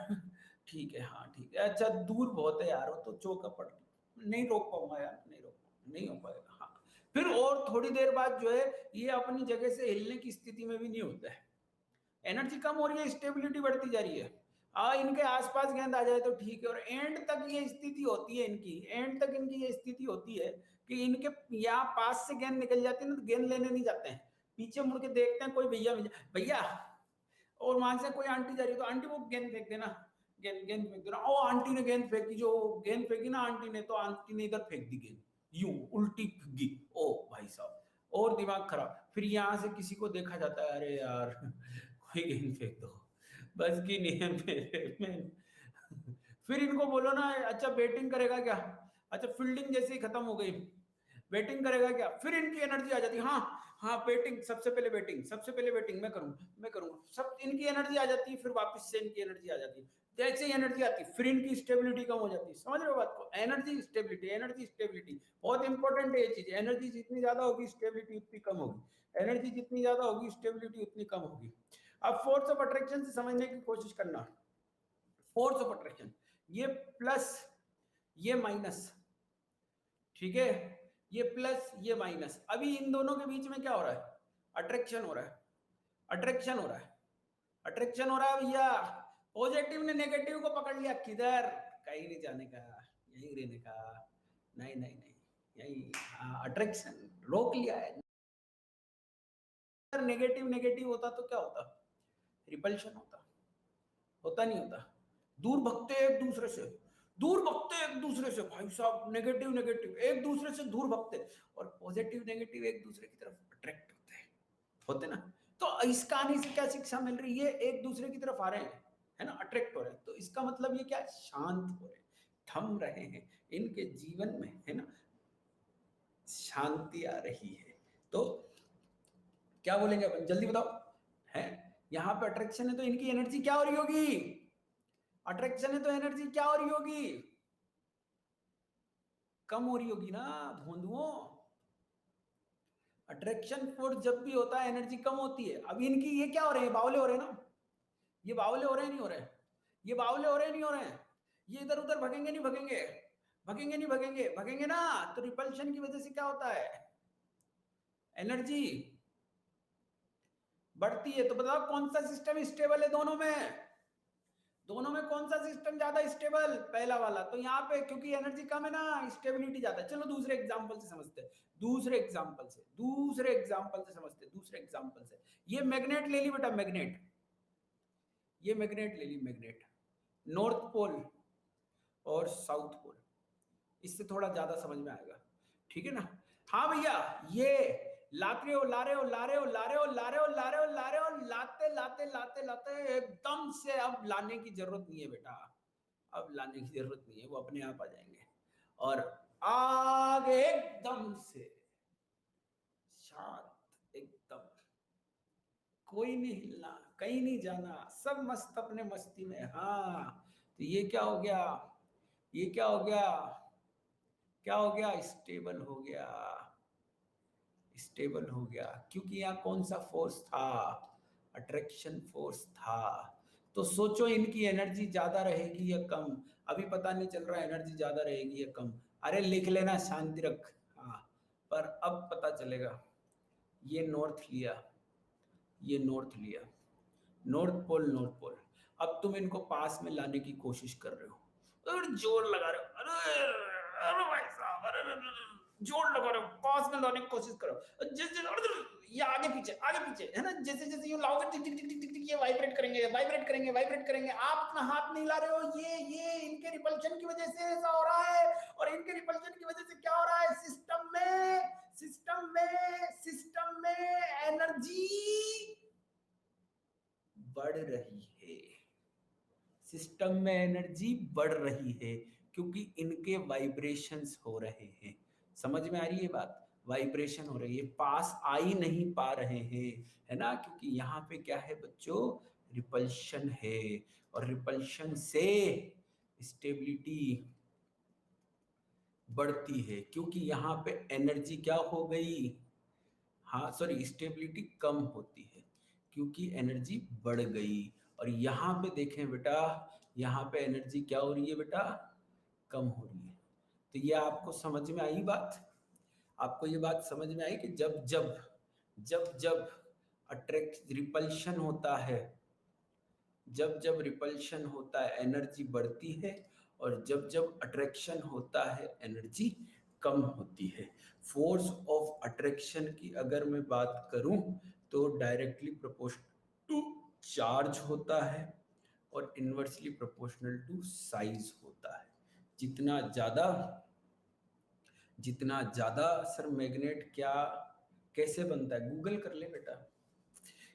ठीक है, हाँ ठीक है, अच्छा दूर बहुत है यार, वो तो चौका पड़, नहीं रोक पाऊंगा यार, नहीं रोक पाऊंगा, नहीं हो पाएगा, हाँ। फिर और थोड़ी देर बाद जो है ये अपनी जगह से हिलने की स्थिति में भी नहीं होता है, एनर्जी कम हो रही है, स्टेबिलिटी बढ़ती जा रही है। इनके आसपास गेंद आ जाए तो ठीक है, और एंड तक ये स्थिति होती है इनकी, एंड तक इनकी ये स्थिति होती है कि इनके यहाँ पास से गेंद निकल जाती है ना, तो गेंद लेने नहीं जाते हैं, पीछे मुड़ के देखते हैं कोई भैया भैया, और वहां से कोई आंटी जा रही है तो आंटी वो गेंद फेंक देना, गेंद गेंद फेंक देना, ओ आंटी ने गेंद फेंकी, जो गेंद फेंकी ना आंटी ने, तो आंटी ने इधर फेंक दी गेंद, यूं उल्टी फेंकी, ओ भाई साहब, और दिमाग खराब। फिर यहाँ से किसी को देखा जाता है, अरे यार कोई गेंद फेंक दो, बस की नहीं है मेरे में। फिर इनको बोलो ना, अच्छा बैटिंग करेगा क्या? अच्छा फील्डिंग जैसे ही खत्म हो गई, बैटिंग करेगा क्या? फिर इनकी एनर्जी आ जाती है, हाँ हाँ बैटिंग, सबसे पहले बैटिंग, सबसे पहले बैटिंग मैं करूंगा, मैं करूंगा, सब इनकी एनर्जी आ जाती है, फिर वापस से इनकी एनर्जी आ जाती है, जैसे ही एनर्जी आती है फिर इनकी स्टेबिलिटी कम हो जाती है। समझ रहे हो बात को? एनर्जी स्टेबिलिटी, एनर्जी स्टेबिलिटी बहुत इंपॉर्टेंट है ये चीज, एनर्जी जितनी ज्यादा होगी स्टेबिलिटी उतनी कम होगी, एनर्जी जितनी ज्यादा होगी स्टेबिलिटी उतनी कम होगी। अब फोर्स ऑफ अट्रैक्शन से समझने की कोशिश करना, फोर्स ऑफ अट्रैक्शन, ये प्लस ये माइनस, ठीक है, ये प्लस ये माइनस, अभी इन दोनों के बीच में क्या हो रहा है? अट्रैक्शन हो रहा है, अट्रैक्शन हो रहा है, अट्रैक्शन हो रहा है भैया। पॉजिटिव ने नेगेटिव को पकड़ लिया, किधर, कहीं नहीं जाने का, यहीं रहने का, नहीं नहीं नहीं, यही, अट्रैक्शन रोक लिया है। अगर नेगेटिव नेगेटिव होता तो क्या होता? रिपल्शन होता, होता नहीं होता, दूर भगते एक दूसरे से, दूर भगते एक दूसरे से भाई साहब, नेगेटिव नेगेटिव एक दूसरे से दूर भगते, और पॉजिटिव नेगेटिव एक दूसरे की तरफ अट्रैक्ट होते ना। तो इस कहानी से क्या शिक्षा मिल रही है? एक दूसरे की तरफ आ रहे हैं, है ना, अट्रैक्ट हो रहे हैं, तो इसका मतलब ये क्या है? शांत हो रहे हैं, थम रहे हैं, इनके जीवन में है ना शांति आ रही है। तो क्या बोलेंगे अपन, जल्दी बताओ, है यहाँ पे अट्रैक्शन है तो इनकी एनर्जी क्या हो रही होगी? अट्रैक्शन है तो एनर्जी क्या हो रही होगी? कम हो रही होगी ना भोंदुओं। अट्रैक्शन फोर्स जब भी होता है एनर्जी कम होती है। अब इनकी ये क्या हो रहे हैं, बावले हो रहे हैं ना, ये बावले हो रहे हैं नहीं हो रहे, ये बावले हो रहे हैं नहीं हो रहे हैं, ये इधर उधर भगेंगे नहीं भगेंगे, भगेंगे नहीं भगेंगे, भगेंगे ना, तो रिपल्शन की वजह से क्या होता है? एनर्जी बढ़ती है। तो बताओ कौन सा सिस्टम स्टेबल है दोनों में? दोनों में कौन सा सिस्टम ज्यादा स्टेबल? पहला वाला। तो यहाँ पे क्योंकि एनर्जी कम है ना, स्टेबिलिटी ज्यादा है। चलो दूसरे एग्जांपल से समझते हैं, दूसरे एग्जांपल से समझते हैं, दूसरे एग्जांपल से। ये मैग्नेट ले ली बेटा, मैग्नेट, ये मैग्नेट ले ली, मैग्नेट, नॉर्थ पोल और साउथ पोल। इससे थोड़ा ज्यादा समझ में आएगा, ठीक है ना? हाँ भैया, ये लाते हो, ला रहे हो, ला रहे हो, ला रहे हो, ला रहे हो, ला रहे हो, ला रहे हो, लाते लाते लाते लाते एकदम से अब लाने की जरूरत नहीं है बेटा, अब लाने की जरूरत नहीं है, वो अपने आप आ जाएंगे। और आगे एकदम से शांत एकदम, कोई नहीं हिलना, कहीं नहीं जाना, सब मस्त अपने मस्ती में। हाँ, तो ये क्या हो गया? ये क्या हो गया? क्या हो गया? स्टेबल हो गया, स्टेबल हो गया। क्योंकि यहाँ कौन सा फोर्स था? अट्रैक्शन फोर्स था। तो सोचो इनकी एनर्जी ज्यादा रहेगी या कम? अभी पता नहीं चल रहा एनर्जी ज्यादा रहेगी या कम। अरे लिख लेना, शांति रख। हाँ, पर अब पता चलेगा। ये नॉर्थ लिया, ये नॉर्थ लिया, नॉर्थ पोल, नॉर्थ पोल। अब तुम इनको पास में लाने की कोशिश कर रहे हो और जोर लगा रहे हो, अरे अरे भाई साहब, अरे अरे, अरे, जोर लगा रहे हो, पास में लाने की कोशिश करो। जैसे ये आगे पीछे, आगे पीछे, है ना? जैसे जैसे ये लाओगे, टिक टिक टिक टिक टिक टिक, ये वाइब्रेट करेंगे, वाइब्रेट करेंगे, वाइब्रेट करेंगे। आप अपना हाथ नहीं ला रहे हो, ये इनके रिपल्शन की वजह से ऐसा हो रहा है। और इनके रिपल्शन की वजह से क्या हो रहा है? सिस्टम में एनर्जी बढ़ रही है, सिस्टम में एनर्जी बढ़ रही है, क्योंकि इनके वाइब्रेशंस हो रहे हैं। समझ में आ रही है बात? वाइब्रेशन हो रही है, पास आ ही नहीं पा रहे हैं, है ना? क्योंकि यहाँ पे क्या है बच्चों? रिपल्शन है, और रिपल्शन से स्टेबिलिटी बढ़ती है, क्योंकि यहाँ पे एनर्जी क्या हो गई? हाँ सॉरी, स्टेबिलिटी कम होती है क्योंकि एनर्जी बढ़ गई। और यहाँ पे देखें बेटा, यहाँ पे एनर्जी क्या हो रही है बेटा? कम हो रही है। तो ये आपको समझ में आई बात? आपको ये बात समझ में आई कि जब जब जब जब अट्रैक्ट रिपल्शन होता है, जब जब रिपल्शन होता है एनर्जी बढ़ती है, और जब जब अट्रैक्शन होता है एनर्जी कम होती है। फोर्स ऑफ अट्रैक्शन की अगर मैं बात करूं तो डायरेक्टली प्रोपोर्शनल टू चार्ज होता है और इनवर्सली प्रोपोर्शनल टू साइज होता है। जितना ज्यादा, जितना ज्यादा सर मैग्नेट क्या कैसे बनता है? गूगल कर ले बेटा,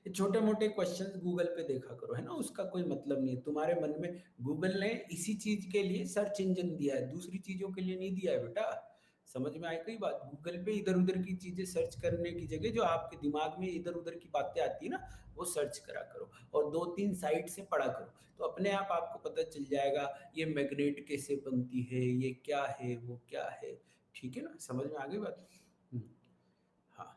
ये छोटे मोटे क्वेश्चंस गूगल पे देखा करो, है ना? उसका कोई मतलब नहीं है तुम्हारे मन में। गूगल ने इसी चीज के लिए सर्च इंजन दिया है, दूसरी चीजों के लिए नहीं दिया है बेटा। समझ में आई कई बात? गूगल पे इधर उधर की चीजें सर्च करने की जगह जो आपके दिमाग में इधर उधर की बातें आती है ना, वो सर्च करा करो और 2-3 साइट से पढ़ा करो, तो अपने आप आपको पता चल जाएगा ये मैग्नेट कैसे बनती है, ये क्या है, वो क्या है। ठीक है ना? समझ में आ गई बात? हाँ।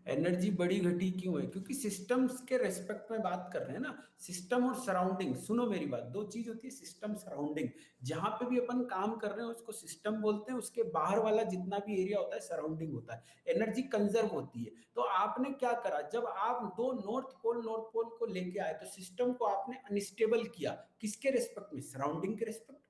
एनर्जी बड़ी घटी क्यों है? क्योंकि सिस्टम्स के रेस्पेक्ट में बात कर रहे हैं ना। सिस्टम और सराउंडिंग, सुनो मेरी बात, दो चीज होती है सिस्टम सराउंडिंग। जहां पे भी अपन काम कर रहे हैं उसको सिस्टम बोलते हैं, उसके बाहर वाला जितना भी एरिया होता है सराउंडिंग होता है। एनर्जी कंजर्व होती है। तो आपने क्या करा, जब आप दो नॉर्थ पोल को लेके आए तो सिस्टम को आपने अनस्टेबल किया। किसके रेस्पेक्ट में? सराउंडिंग के रेस्पेक्ट में।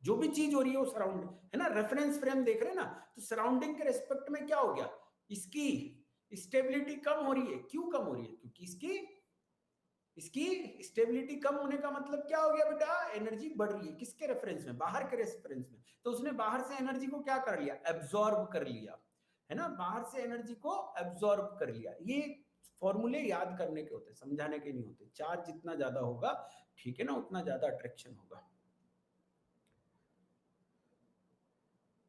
जो भी चीज हो रही है वो सराउंड, है ना? रेफरेंस फ्रेम देख रहे हैं ना, तो सराउंडिंग के रेस्पेक्ट में क्या हो गया? इसकी स्टेबिलिटी कम हो रही है। क्यों कम हो रही है? क्योंकि इसकी इसकी स्टेबिलिटी कम होने का मतलब क्या हो गया बेटा? एनर्जी बढ़ रही है। किसके रेफरेंस में? बाहर के रेफरेंस में। तो उसने बाहर से एनर्जी को क्या कर लिया? एब्जॉर्ब कर लिया, है ना? बाहर से एनर्जी को एब्जॉर्ब कर लिया। ये फॉर्मूले याद करने के होते, समझाने के नहीं होते। चार्ज जितना ज्यादा होगा, ठीक है ना, उतना ज्यादा अट्रैक्शन होगा।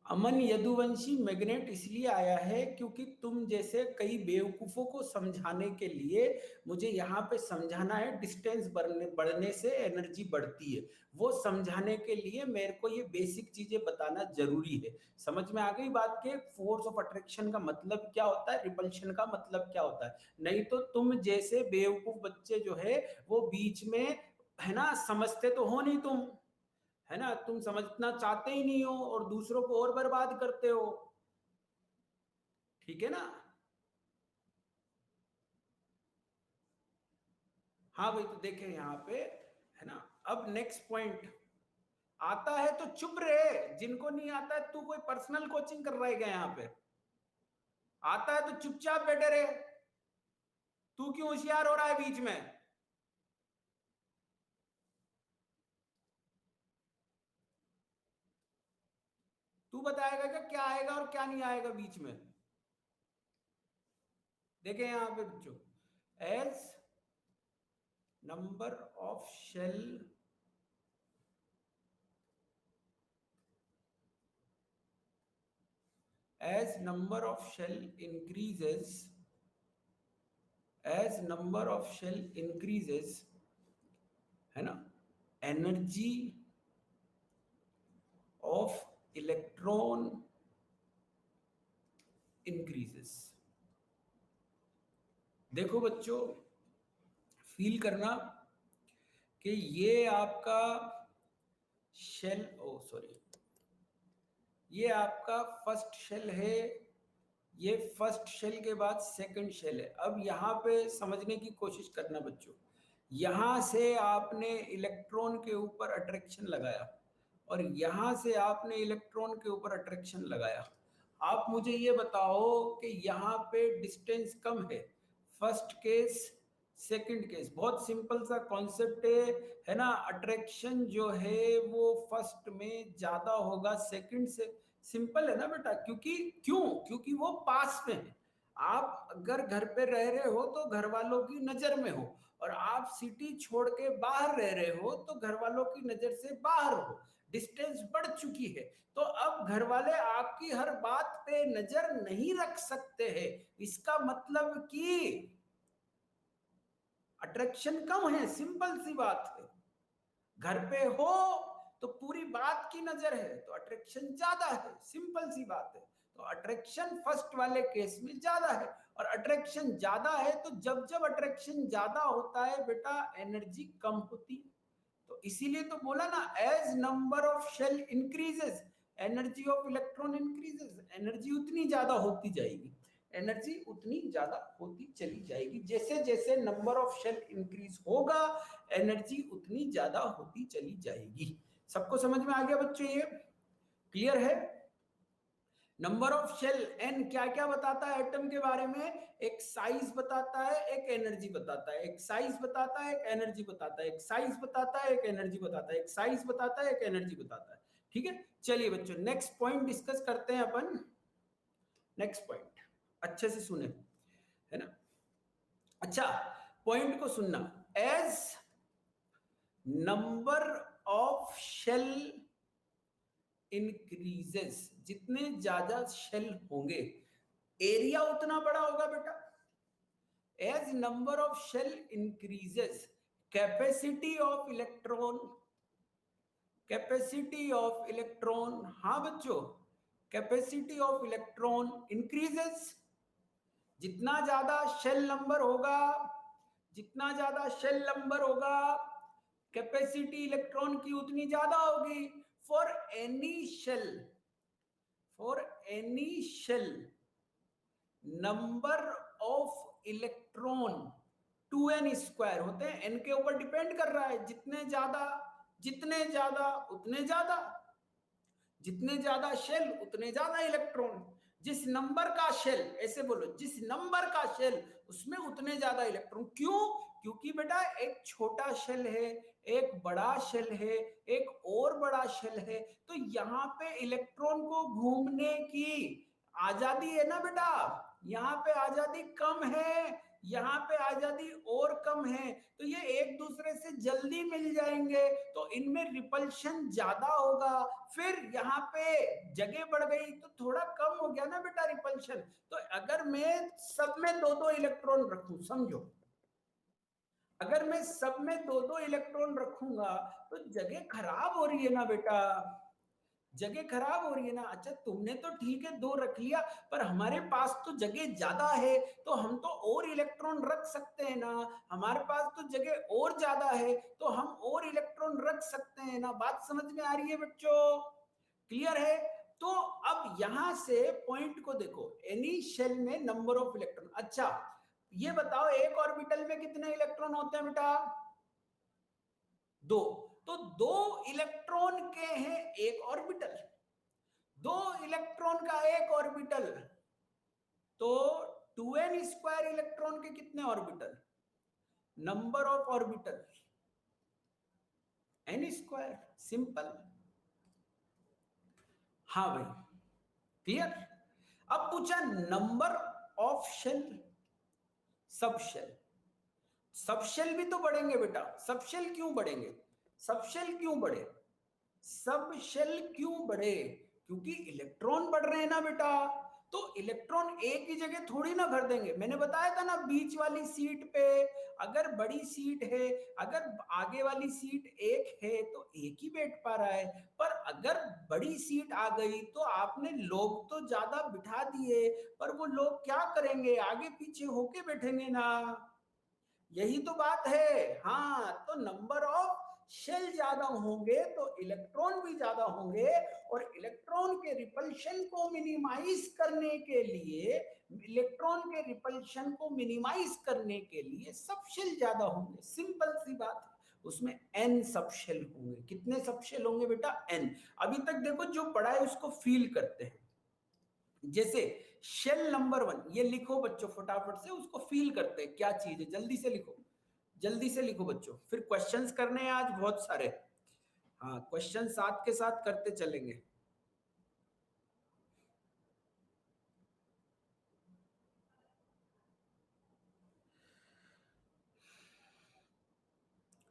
अमन यदुवंशी, मैग्नेट इसलिए आया है क्योंकि तुम जैसे कई बेवकूफों को समझाने के लिए मुझे यहाँ पे समझाना है डिस्टेंस बढ़ने से एनर्जी बढ़ती है। वो समझाने के लिए मेरे को ये बेसिक चीजें बताना जरूरी है। समझ में आ गई बात के फोर्स ऑफ अट्रैक्शन का मतलब क्या होता है, रिपल्शन का मतलब क्या होता है? नहीं तो तुम जैसे बेवकूफ बच्चे जो है वो बीच में, है ना, समझते तो हो नहीं तुम, है ना? तुम समझना चाहते ही नहीं हो और दूसरों को और बर्बाद करते हो। ठीक है ना? हाँ भाई, तो देखें यहाँ पे, है ना। अब नेक्स्ट पॉइंट, आता है तो चुप रहे, जिनको नहीं आता है, तू कोई पर्सनल कोचिंग कर रहा है क्या यहाँ पे? आता है तो चुपचाप बैठे रहे, तू क्यों होशियार हो रहा है बीच में? तू बताएगा क्या क्या आएगा और क्या नहीं आएगा बीच में? देखें यहां पे बच्चों, as number of shell as number of shell increases, as number of shell increases, है ना, एनर्जी ऑफ इलेक्ट्रॉन इंक्रीजेस। देखो बच्चों, फील करना कि ये आपका शेल, ओ सॉरी, ये आपका फर्स्ट शेल है, ये फर्स्ट शेल के बाद सेकंड शेल है। अब यहाँ पे समझने की कोशिश करना बच्चों, यहाँ से आपने इलेक्ट्रॉन के ऊपर अट्रैक्शन लगाया और यहाँ से आपने इलेक्ट्रॉन के ऊपर अट्रैक्शन लगाया। आप मुझे ये बताओ कि यहाँ पे डिस्टेंस कम है, फर्स्ट केस सेकंड केस, बहुत सिंपल सा कॉन्सेप्ट है ना। अट्रैक्शन जो है वो फर्स्ट में ज्यादा होगा सेकंड से, सिंपल है ना बेटा, क्योंकि क्यों, क्योंकि वो पास में है। आप अगर घर पे रह रहे हो तो घर वालों की नजर में हो, और आप सिटी छोड़ के बाहर रह रहे हो तो घर वालों की नजर से बाहर हो, डिस्टेंस बढ़ चुकी है। तो अब घर वाले आपकी हर बात पे नजर नहीं रख सकते हैं, इसका मतलब कि अट्रैक्शन कम है, सिंपल सी बात है। घर पे हो तो पूरी बात की नजर है तो अट्रैक्शन ज्यादा है, सिंपल सी बात है। तो अट्रैक्शन फर्स्ट वाले केस में ज्यादा है, और अट्रैक्शन ज्यादा है तो जब जब अट्रैक्शन ज्यादा होता है बेटा, एनर्जी कम होती है। तो इसीलिए तो बोला ना, as number of shell increases energy of electron increases, energy उतनी ज्यादा होती जाएगी, एनर्जी उतनी ज्यादा होती चली जाएगी। जैसे जैसे नंबर ऑफ शेल इंक्रीज होगा, एनर्जी उतनी ज्यादा होती चली जाएगी। सबको समझ में आ गया बच्चों? ये क्लियर है? नंबर ऑफ शेल एन क्या क्या बताता है एटम के बारे में? एक साइज बताता है, एक एनर्जी बताता है, एक साइज बताता है, एक एनर्जी बताता है, एक साइज बताता है, एक एनर्जी बताता है, एक साइज बताता है, एक एनर्जी बताता है। ठीक है, चलिए बच्चों नेक्स्ट पॉइंट डिस्कस करते हैं अपन। नेक्स्ट पॉइंट अच्छे से सुने, है ना। अच्छा, पॉइंट को सुनना, as number of shell increases, जितने ज्यादा शेल होंगे एरिया उतना बड़ा होगा बेटा। As number of shell increases, capacity of electron, capacity of electron, हाँ बच्चों, कैपेसिटी ऑफ इलेक्ट्रॉन इंक्रीजेस। जितना ज्यादा शेल नंबर होगा, जितना ज्यादा शेल नंबर होगा, कैपेसिटी इलेक्ट्रॉन की उतनी ज्यादा होगी। For any shell, for any shell number of electron 2n² होते हैं, n के ऊपर डिपेंड कर रहा है, जितने ज्यादा, जितने ज्यादा उतने ज्यादा, जितने ज्यादा शेल उतने ज्यादा इलेक्ट्रॉन। जिस नंबर का शेल, ऐसे बोलो, जिस नंबर का शेल उसमें उतने ज्यादा इलेक्ट्रॉन। क्यों? क्योंकि बेटा एक छोटा शेल है, एक बड़ा शेल है, एक और बड़ा शेल है, तो यहाँ पे इलेक्ट्रॉन को घूमने की आजादी है ना बेटा। यहाँ पे आजादी कम है, यहाँ पे आजादी और कम है, तो ये एक दूसरे से जल्दी मिल जाएंगे, तो इनमें रिपल्शन ज्यादा होगा। फिर यहाँ पे जगह बढ़ गई तो थोड़ा कम हो गया ना बेटा रिपल्शन। तो अगर मैं सब में दो दो इलेक्ट्रॉन रखूं, समझो, अगर मैं सब में दो दो इलेक्ट्रॉन रखूंगा तो जगह खराब हो रही है ना बेटा, जगह खराब हो रही है ना। अच्छा तुमने तो ठीक है दो रख लिया, पर हमारे पास तो जगह ज्यादा है, तो हम तो और इलेक्ट्रॉन रख सकते हैं ना, हमारे पास तो जगह और ज्यादा है तो हम और इलेक्ट्रॉन रख सकते हैं ना। बात समझ में आ रही है बच्चों? क्लियर है? तो अब यहां से पॉइंट को देखो, एनी शेल में नंबर ऑफ इलेक्ट्रॉन। अच्छा, ये बताओ एक ऑर्बिटल में कितने इलेक्ट्रॉन होते हैं बेटा? 2। तो 2 इलेक्ट्रॉन के हैं एक ऑर्बिटल, 2 इलेक्ट्रॉन का एक ऑर्बिटल, तो 2n² इलेक्ट्रॉन के कितने orbital? Number of orbital n², simple. हाँ भाई, क्लियर। अब पूछा number of shell, subshell. Subshell भी तो बढ़ेंगे बेटा। सब शेल क्यों बढ़ेंगे? सब शेल क्यों बढ़े? सब शेल क्यों बढ़े? क्योंकि इलेक्ट्रॉन बढ़ रहे हैं ना बेटा। तो इलेक्ट्रॉन एक ही जगह थोड़ी ना भर देंगे। मैंने बताया था ना बीच वाली सीट पे अगर बड़ी सीट है, अगर आगे वाली सीट एक है तो एक ही बैठ पा रहा है, पर अगर बड़ी सीट आ गई तो आपने लोग तो ज्यादा बिठा दिए, पर वो लोग क्या करेंगे? आगे पीछे होके बैठेंगे ना। यही तो बात है। हाँ, तो नंबर ऑफ शेल ज्यादा होंगे तो इलेक्ट्रॉन भी ज्यादा होंगे, और इलेक्ट्रॉन के रिपल्शन को मिनिमाइज करने के लिए, इलेक्ट्रॉन के रिपल्शन को मिनिमाइज करने के लिए सब शेल ज्यादा होंगे। सिंपल सी बात है। उसमें n सब शेल होंगे। कितने सब शेल होंगे बेटा? n। अभी तक देखो जो पढ़ा है उसको फील करते हैं। जैसे शेल नंबर 1, ये लिखो बच्चों फटाफट से, उसको फील करते हैं क्या चीज है। जल्दी से लिखो, जल्दी से लिखो बच्चों, फिर क्वेश्चंस करने हैं आज बहुत सारे। हाँ, क्वेश्चन साथ के साथ करते चलेंगे।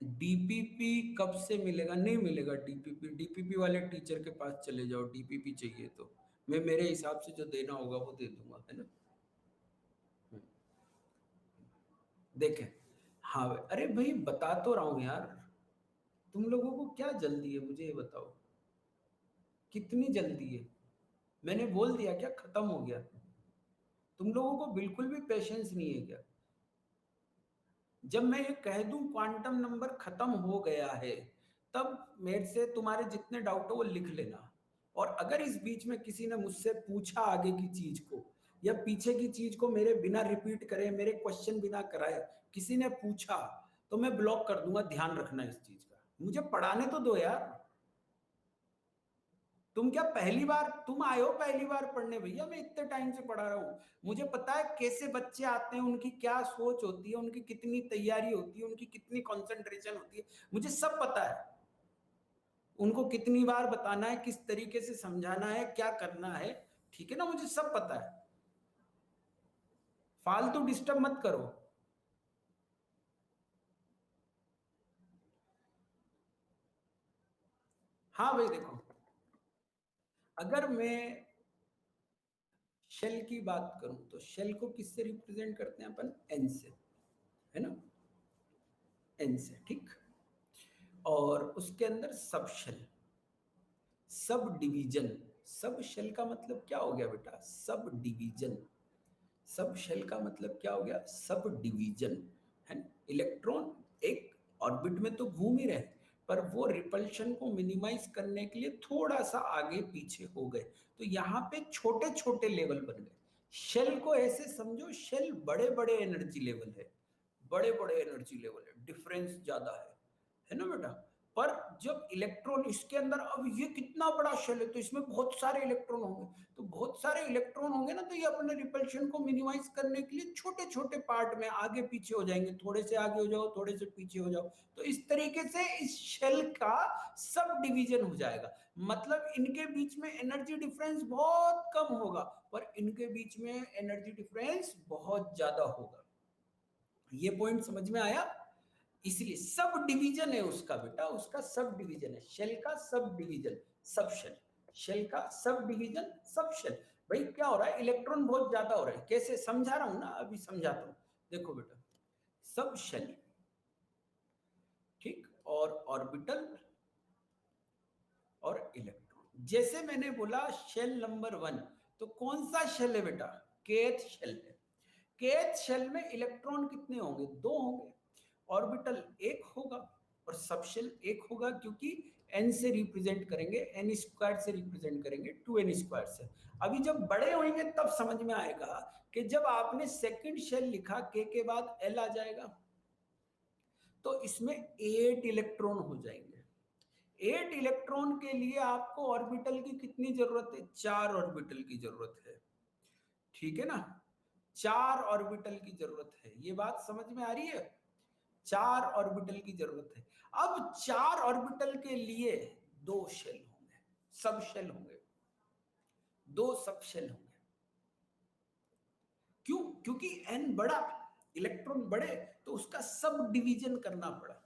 डीपीपी कब से मिलेगा? नहीं मिलेगा डीपीपी। डीपीपी वाले टीचर के पास चले जाओ, डीपीपी चाहिए तो मैं मेरे हिसाब से जो देना होगा वो दे दूंगा, है ना। देखें, हाँ अरे भाई बता तो रहा हूं यार, तुम लोगों को क्या जल्दी है मुझे ये बताओ, कितनी जल्दी है? मैंने बोल दिया क्या खत्म हो गया? तुम लोगों को बिल्कुल भी पेशेंस नहीं है क्या? जब मैं ये कह दूं क्वांटम नंबर खत्म हो गया है, तब मेरे से तुम्हारे जितने डाउट हो वो लिख लेना। और अगर इस बीच में किसी ने मुझसे पूछा आगे की चीज को या पीछे की चीज को मेरे बिना रिपीट करे, मेरे क्वेश्चन बिना कराए किसी ने पूछा, तो मैं ब्लॉक कर दूंगा। ध्यान रखना इस चीज का। मुझे पढ़ाने तो दो यार। तुम क्या पहली बार तुम आए हो पहली बार पढ़ने? भैया मैं इतने टाइम से पढ़ा रहा हूँ। मुझे पता है कैसे बच्चे आते हैं, उनकी क्या सोच होती है, उनकी कितनी तैयारी होती है, उनकी कितनी कंसंट्रेशन होती है, मुझे सब पता है। उनको कितनी बार बताना है, किस तरीके से समझाना है, क्या करना है, ठीक है ना, मुझे सब पता है। फालतू डिस्टर्ब मत करो। हाँ भाई देखो, अगर मैं शेल की बात करूं तो शेल को किससे रिप्रेजेंट करते हैं अपन? एन से, है ना, एन से, ठीक। और उसके अंदर सब शेल, सब डिवीजन। सब शेल का मतलब क्या हो गया बेटा? Sub division. सब शेल का मतलब क्या हो गया? सब डिवीजन, है ना। इलेक्ट्रॉन एक ऑर्बिट में तो घूम ही रहे, पर वो रिपल्शन को मिनिमाइज करने के लिए थोड़ा सा आगे पीछे हो गए, तो यहाँ पे छोटे छोटे लेवल बन गए। शेल को ऐसे समझो, शेल बड़े बड़े एनर्जी लेवल है, बड़े बड़े एनर्जी लेवल है, डिफरेंस ज्यादा है ना बेटा। पर जब इलेक्ट्रॉन इसके अंदर, अब ये कितना बड़ा शेल है तो इसमें बहुत सारे इलेक्ट्रॉन होंगे, तो बहुत सारे इलेक्ट्रॉन होंगे ना, तो ये अपने रिपल्शन को मिनिमाइज करने के लिए छोटे छोटे पार्ट में आगे पीछे हो जाएंगे, थोड़े से आगे हो जाओ, थोड़े से पीछे हो जाओ, तो इस तरीके से इस शेल का सब डिवीजन हो जाएगा। मतलब इनके बीच में एनर्जी डिफरेंस बहुत कम होगा, पर इनके बीच में एनर्जी डिफरेंस बहुत ज्यादा होगा। ये पॉइंट समझ में आया? इसलिए सब डिवीजन है उसका बेटा, उसका सब डिवीजन है शेल का, सब डिवीजन, सब शेल। शेल का सब डिवीजन, सब शेल। भाई क्या हो रहा है? इलेक्ट्रॉन बहुत ज्यादा हो रहा है। कैसे? समझा रहा हूं ना, अभी समझाता हूं। देखो बेटा, सब शेल, ठीक, और ऑर्बिटल और इलेक्ट्रॉन। जैसे मैंने बोला शेल नंबर 1, तो कौन सा शेल है बेटा? kth शेल है। kth शेल में इलेक्ट्रॉन कितने होंगे? 2 होंगे। ऑर्बिटल एक होगा और सबशेल एक होगा, क्योंकि n से रिप्रेजेंट करेंगे, n² से रिप्रेजेंट करेंगे, 2n² से। अभी जब बड़े होंगे तब समझ में आएगा कि जब आपने सेकंड शेल लिखा के बाद एल आ जाएगा, तो इसमें 8 इलेक्ट्रॉन हो जाएंगे। 8 इलेक्ट्रॉन के लिए आपको ऑर्बिटल की कितनी जरूरत है? 4 ऑर्बिटल की जरूरत है, ठीक है ना? 4 ऑर्बिटल की जरूरत है। ये बात समझ में आ रही है? 4 ऑर्बिटल की जरूरत है। अब 4 ऑर्बिटल के लिए 2 शेल होंगे, सब शेल होंगे, 2 सब शेल होंगे। क्यों? क्योंकि एन बड़ा, इलेक्ट्रॉन बड़े, तो उसका सब डिवीजन करना पड़ा।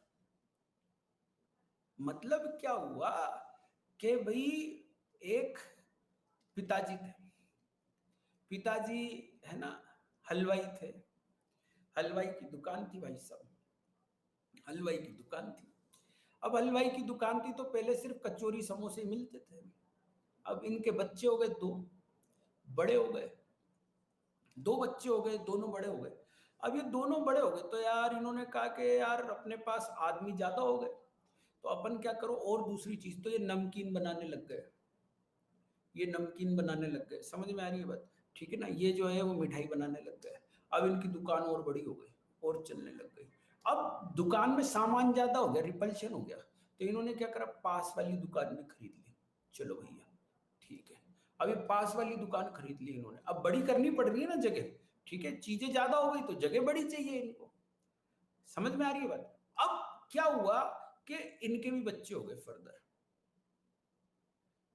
मतलब क्या हुआ कि भाई एक पिताजी थे, पिताजी है ना हलवाई थे, हलवाई की दुकान थी भाई साहब, हलवाई की दुकान थी। अब हलवाई की दुकान थी तो पहले सिर्फ कचौरी समोसे मिलते थे। अब इनके बच्चे हो गए, 2 बड़े हो गए, 2 बच्चे हो गए, दोनों बड़े हो गए। अब ये दोनों बड़े हो गए तो यार इन्होंने कहा कि यार अपने पास आदमी ज्यादा हो गए, तो अपन क्या करो और दूसरी चीज, तो ये नमकीन बनाने लग गए, ये नमकीन बनाने लग गए। समझ में आ रही है बात? ठीक है ना? ये जो है वो मिठाई बनाने लग गए। अब इनकी दुकान और बड़ी हो गई और चलने लग गई। अब दुकान में सामान ज्यादा हो गया, रिपल्शन हो गया, तो इन्होंने क्या करा, पास वाली दुकान में खरीद ली। चलो भैया ठीक है, अब ये पास वाली दुकान खरीद ली इन्होंने। अब बड़ी करनी पड़ रही है ना जगह, ठीक है, चीजें ज्यादा हो गई तो जगह बड़ी चाहिए इनको। समझ में आ रही है बात? अब क्या हुआ कि इनके भी बच्चे हो गए फर्दर,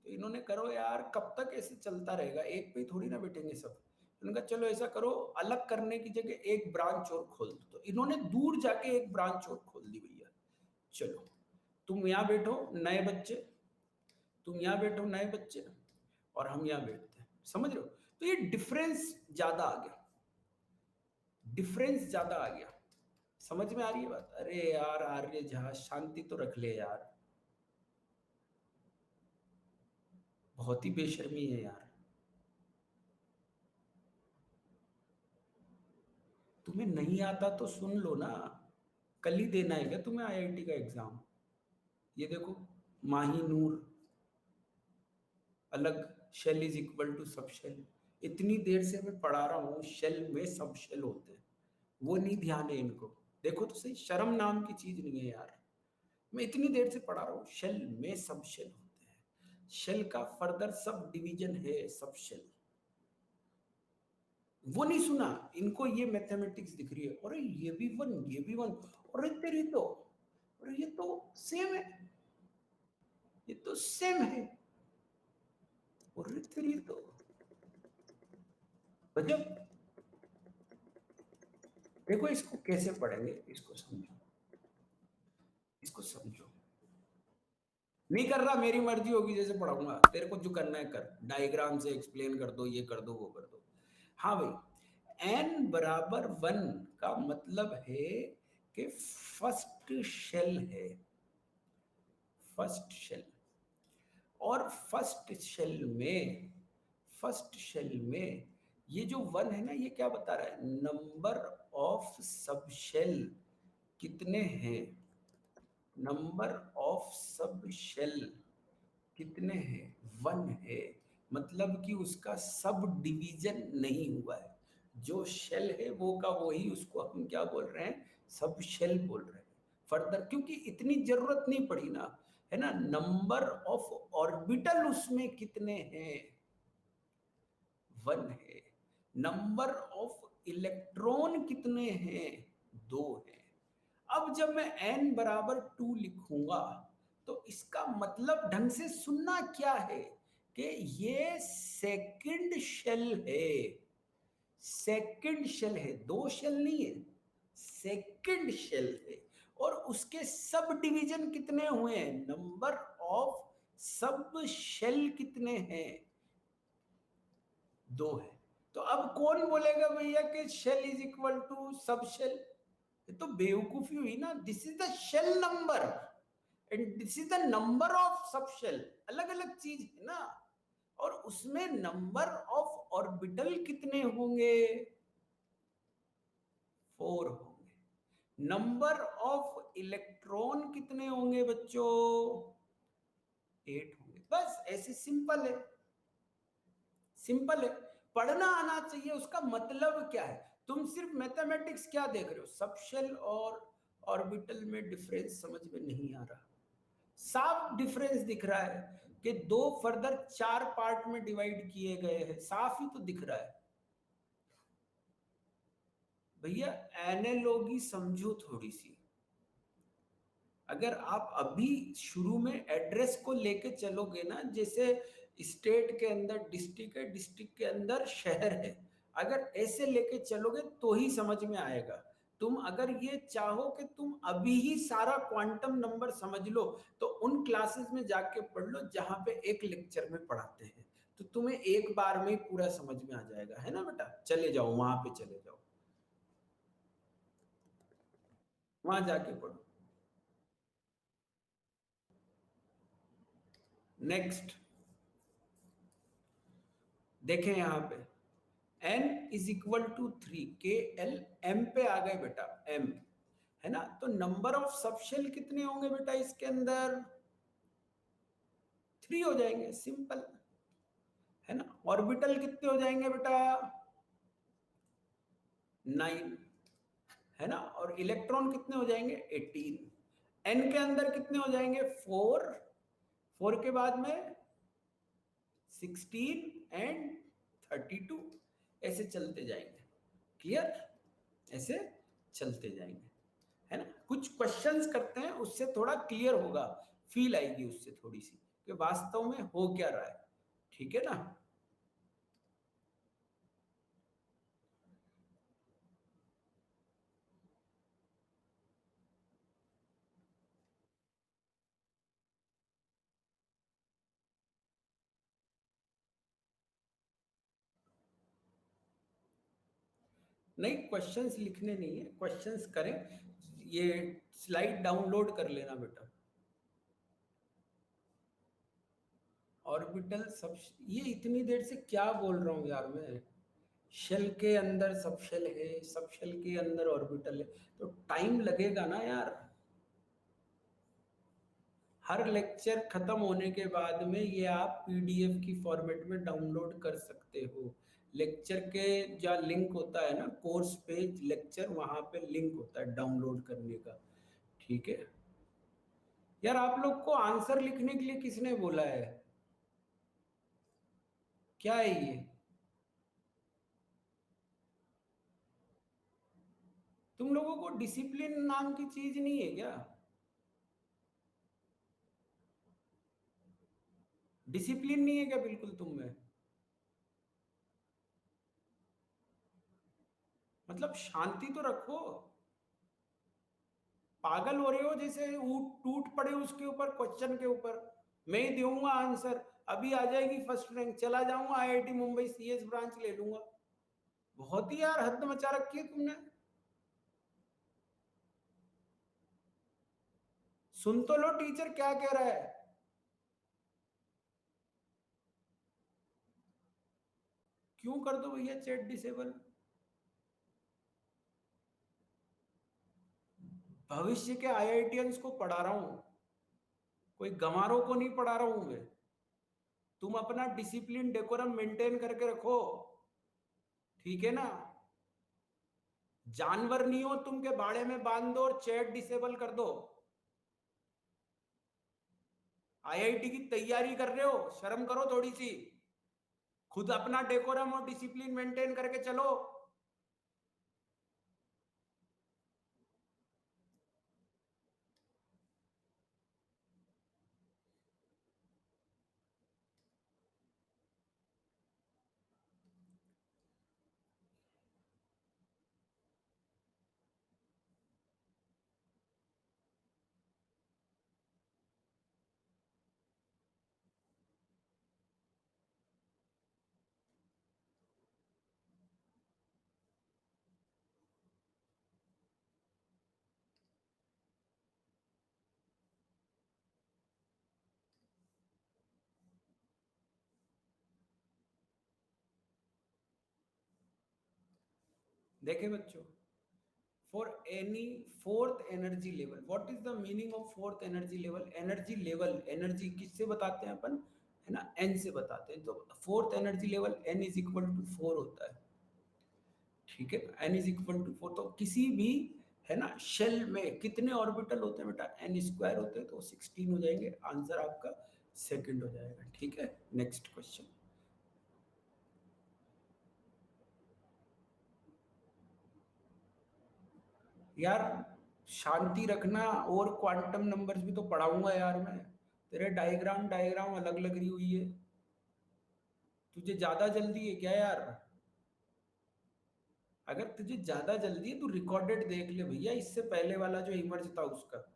तो इन्होंने करो यार कब तक ऐसे चलता रहेगा, एक पे ही थोड़ी ना बैठेंगे सब। इन्होंने कहा चलो ऐसा करो, अलग करने की जगह एक ब्रांच और खोल दो। तो इन्होंने दूर जाके एक ब्रांच और खोल दी भैया। चलो तुम यहाँ बैठो नए बच्चे, तुम यहाँ बैठो नए बच्चे, और हम यहाँ बैठते हैं। समझ रहे हो? तो ये डिफरेंस ज्यादा आ गया, डिफरेंस ज्यादा आ गया। समझ में आ रही है बात? अरे यार आर्य जहाज शांति तो रख ले यार, बहुत ही बेशर्मी है यार। तुम्हें नहीं आता तो सुन लो ना, कल ही देना है क्या तुम्हें आईआईटी का एग्जाम? ये देखो, माही नूर अलग, shell is equal to subshell. इतनी देर से मैं पढ़ा रहा हूँ, शेल में सब शेल होते हैं, वो नहीं ध्यान है इनको। देखो तो सही, शर्म नाम की चीज नहीं है यार। मैं इतनी देर से पढ़ा रहा हूँ, शेल में सब शेल होते हैं, शेल का फर्दर सब डिवीजन है, सब शेल। वो नहीं सुना इनको, ये मैथमेटिक्स दिख रही है, अरे ये भी वन, ये भी वन, अरे तेरी तो, अरे ये तो सेम है, ये तो सेम है, अरे तेरी तो गजब। देखो इसको कैसे पढ़ेंगे, इसको समझो, इसको समझो। नहीं कर रहा, मेरी मर्जी होगी जैसे पढ़ाऊंगा, तेरे को जो करना है कर, डायग्राम से एक्सप्लेन कर दो, ये कर दो, वो कर दो। हाँ भाई, n बराबर 1 का मतलब है कि फर्स्ट शेल है, फर्स्ट शेल। और फर्स्ट शेल में, फर्स्ट शेल में ये जो 1 है ना, ये क्या बता रहा है, नंबर ऑफ सब शेल कितने हैं, नंबर ऑफ सब शेल कितने हैं, 1 है। मतलब कि उसका सब डिवीजन नहीं हुआ है, जो शेल है वो का वही, उसको हम क्या बोल रहे हैं, सब शेल बोल रहे हैं। फर्दर क्योंकि इतनी जरूरत नहीं पड़ी ना, है ना, नंबर ऑफ ऑर्बिटल उसमें कितने हैं, 1 है। नंबर ऑफ इलेक्ट्रॉन कितने हैं, 2 है। अब जब मैं n बराबर 2 लिखूंगा, तो इसका मतलब ढंग से सुनना क्या है कि ये सेकंड शेल है, सेकंड शेल है, 2 शेल नहीं है, सेकंड शेल है। और उसके सब डिवीजन कितने हुए हैं, नंबर ऑफ सब शेल कितने हैं, 2 है। तो अब कौन बोलेगा भैया कि shell is equal to subshell? ये तो बेवकूफी हुई ना। This is the shell number and this is the number of subshell, अलग अलग चीज है ना। और उसमें नंबर ऑफ ऑर्बिटल कितने होंगे, 4 होंगे। नंबर ऑफ इलेक्ट्रॉन कितने होंगे बच्चों, 8 होंगे। बस ऐसे सिंपल है, सिंपल है। पढ़ना आना चाहिए, उसका मतलब क्या है। तुम सिर्फ मैथमेटिक्स क्या देख रहे हो, सबशेल और ऑर्बिटल में डिफरेंस समझ में नहीं आ रहा। साफ डिफरेंस दिख रहा है कि दो फर्दर 4 पार्ट में डिवाइड किए गए हैं, साफ ही तो दिख रहा है भैया। एनालॉजी समझो थोड़ी सी। अगर आप अभी शुरू में एड्रेस को लेके चलोगे ना, जैसे स्टेट के अंदर डिस्ट्रिक्ट है, डिस्ट्रिक्ट के अंदर शहर है, अगर ऐसे लेके चलोगे तो ही समझ में आएगा। तुम अगर ये चाहो कि तुम अभी ही सारा क्वांटम नंबर समझ लो, तो उन क्लासेस में जाके पढ़ लो जहां पे एक लेक्चर में पढ़ाते हैं, तो तुम्हें एक बार में ही पूरा समझ में आ जाएगा, है ना बेटा। चले जाओ वहां पे, चले जाओ वहां जाके पढ़ो। नेक्स्ट देखें यहां पे, n इज इक्वल टू 3, के एल m पे आ गए बेटा, m है ना। तो नंबर ऑफ सबशेल कितने होंगे बेटा इसके अंदर, 3 हो जाएंगे, सिंपल है ना। ऑर्बिटल कितने हो जाएंगे बेटा, 9 है ना। और इलेक्ट्रॉन कितने हो जाएंगे, 18। n के अंदर कितने हो जाएंगे, 4, 4 के बाद में 16 एंड 32, ऐसे चलते जाएंगे। क्लियर, ऐसे चलते जाएंगे, है ना। कुछ क्वेश्चंस करते हैं, उससे थोड़ा क्लियर होगा, फील आएगी उससे थोड़ी सी कि वास्तव में हो क्या रहा है, ठीक है ना। नहीं, क्वेश्चंस लिखने नहीं है, क्वेश्चंस करें। ये स्लाइड डाउनलोड कर लेना बेटा। ऑर्बिटल सब, ये इतनी देर से क्या बोल रहा हूँ यार मैं। शेल के अंदर सब शेल है, सब शेल के अंदर ऑर्बिटल है, तो टाइम लगेगा ना यार। हर लेक्चर खत्म होने के बाद में ये आप पीडीएफ की फॉर्मेट में डाउनलोड कर सकते हो। लेक्चर के जो लिंक होता है ना, कोर्स पेज लेक्चर, वहां पे लिंक होता है डाउनलोड करने का, ठीक है। यार आप लोग को आंसर लिखने के लिए किसने बोला है, क्या है ये। तुम लोगों को डिसिप्लिन नाम की चीज नहीं है क्या, डिसिप्लिन नहीं है क्या बिल्कुल तुम में। मतलब शांति तो रखो। पागल हो रहे हो जैसे टूट पड़े उसके ऊपर, क्वेश्चन के ऊपर। मैं ही दूंगा आंसर, अभी आ जाएगी फर्स्ट रैंक, चला जाऊंगा आईआईटी मुंबई सीएस ब्रांच ले लूंगा। बहुत ही यार हद मचा रखी है तुमने। सुन तो लो टीचर क्या कह रहा है। क्यों कर दो भैया चैट डिसेबल। भविष्य के आईआईटियंस को पढ़ा रहा हूं, कोई गंवारों को नहीं पढ़ा रहा हूं मैं। तुम अपना डिसिप्लिन डेकोरम मेंटेन करके रखो, ठीक है ना। जानवर नहीं हो तुम के बाड़े में बांध दो और चैट डिसेबल कर दो। आईआईटी की तैयारी कर रहे हो, शर्म करो थोड़ी सी। खुद अपना डेकोरम और डिसिप्लिन मेंटेन करके चलो। देखे बच्चों, for any fourth energy level, what is the meaning of fourth energy level. Energy level, energy किससे बताते हैं अपन, है ना, n से बताते हैं। तो fourth energy level n is equal to 4 होता है, ठीक है, n इज इक्वल टू 4। तो किसी भी, है ना, शेल में कितने ऑर्बिटल होते हैं बेटा, n स्क्वायर होते हैं, तो 16 हो जाएंगे। आंसर आपका सेकंड हो जाएगा, ठीक है। Next question. यार शांति रखना, और क्वांटम नंबर्स भी तो पढ़ाऊंगा यार मैं। तेरे डायग्राम डायग्राम अलग लग रही हुई है, तुझे ज्यादा जल्दी है क्या यार? अगर तुझे ज्यादा जल्दी है तो रिकॉर्डेड देख ले भैया, इससे पहले वाला जो इमर्ज था उसका।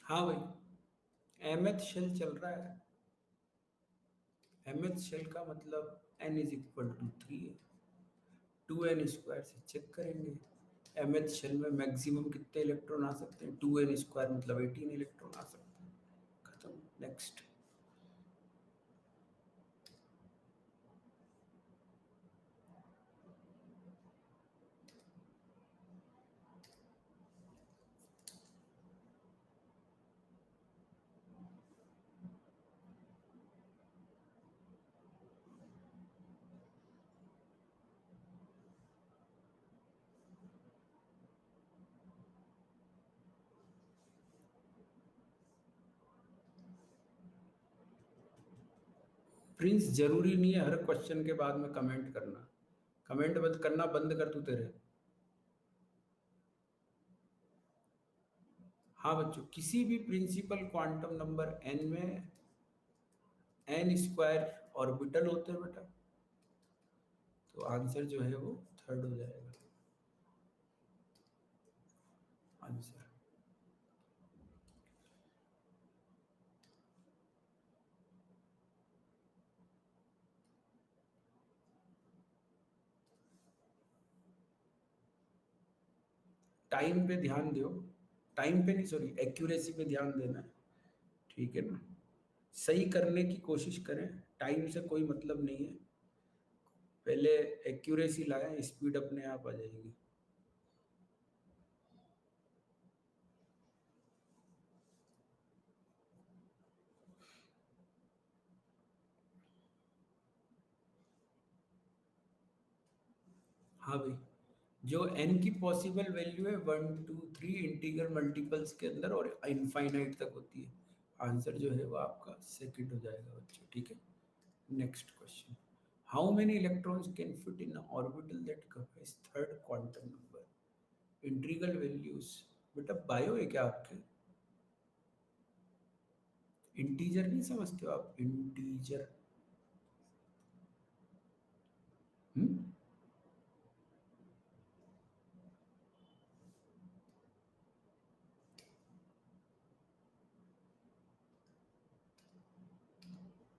हाँ भाई, mth शेल चल रहा है। mth शेल का मतलब n इज इक्वल टू 3 है, 2n स्क्वायर से चेक करेंगे। mth शेल में मैक्सिमम कितने इलेक्ट्रॉन आ सकते हैं, 2n स्क्वायर मतलब 18 इलेक्ट्रॉन आ सकते हैं। खत्म, नेक्स्ट। प्रिंस, जरूरी नहीं है हर क्वेश्चन के बाद में कमेंट करना। कमेंट बंद करना, बंद कर तू तेरे। हाँ बच्चों, किसी भी प्रिंसिपल क्वांटम नंबर n में n स्क्वायर ऑर्बिटल होते हैं बेटा, तो आंसर जो है वो थर्ड हो जाएगा आंसर। टाइम पे ध्यान दो, टाइम पे नहीं, सॉरी, एक्यूरेसी पे ध्यान देना है, ठीक है ना। सही करने की कोशिश करें, टाइम से कोई मतलब नहीं है। पहले एक्यूरेसी लाएं, स्पीड अपने आप आ जाएगी। हाँ भाई, जो n की पॉसिबल वैल्यू है 1 2 3 इंटीग्रल मल्टीपल्स के अंदर और इनफाइनाइट तक होती है, आंसर जो है वो आपका सेकंड हो जाएगा बच्चों, ठीक है। Next question. How many electrons can fit in orbital that comprise third quantum number? Integral values, बेटा बायो है क्या आपके? इंटीजर नहीं समझते हो आप, इंटीजर। हम्म,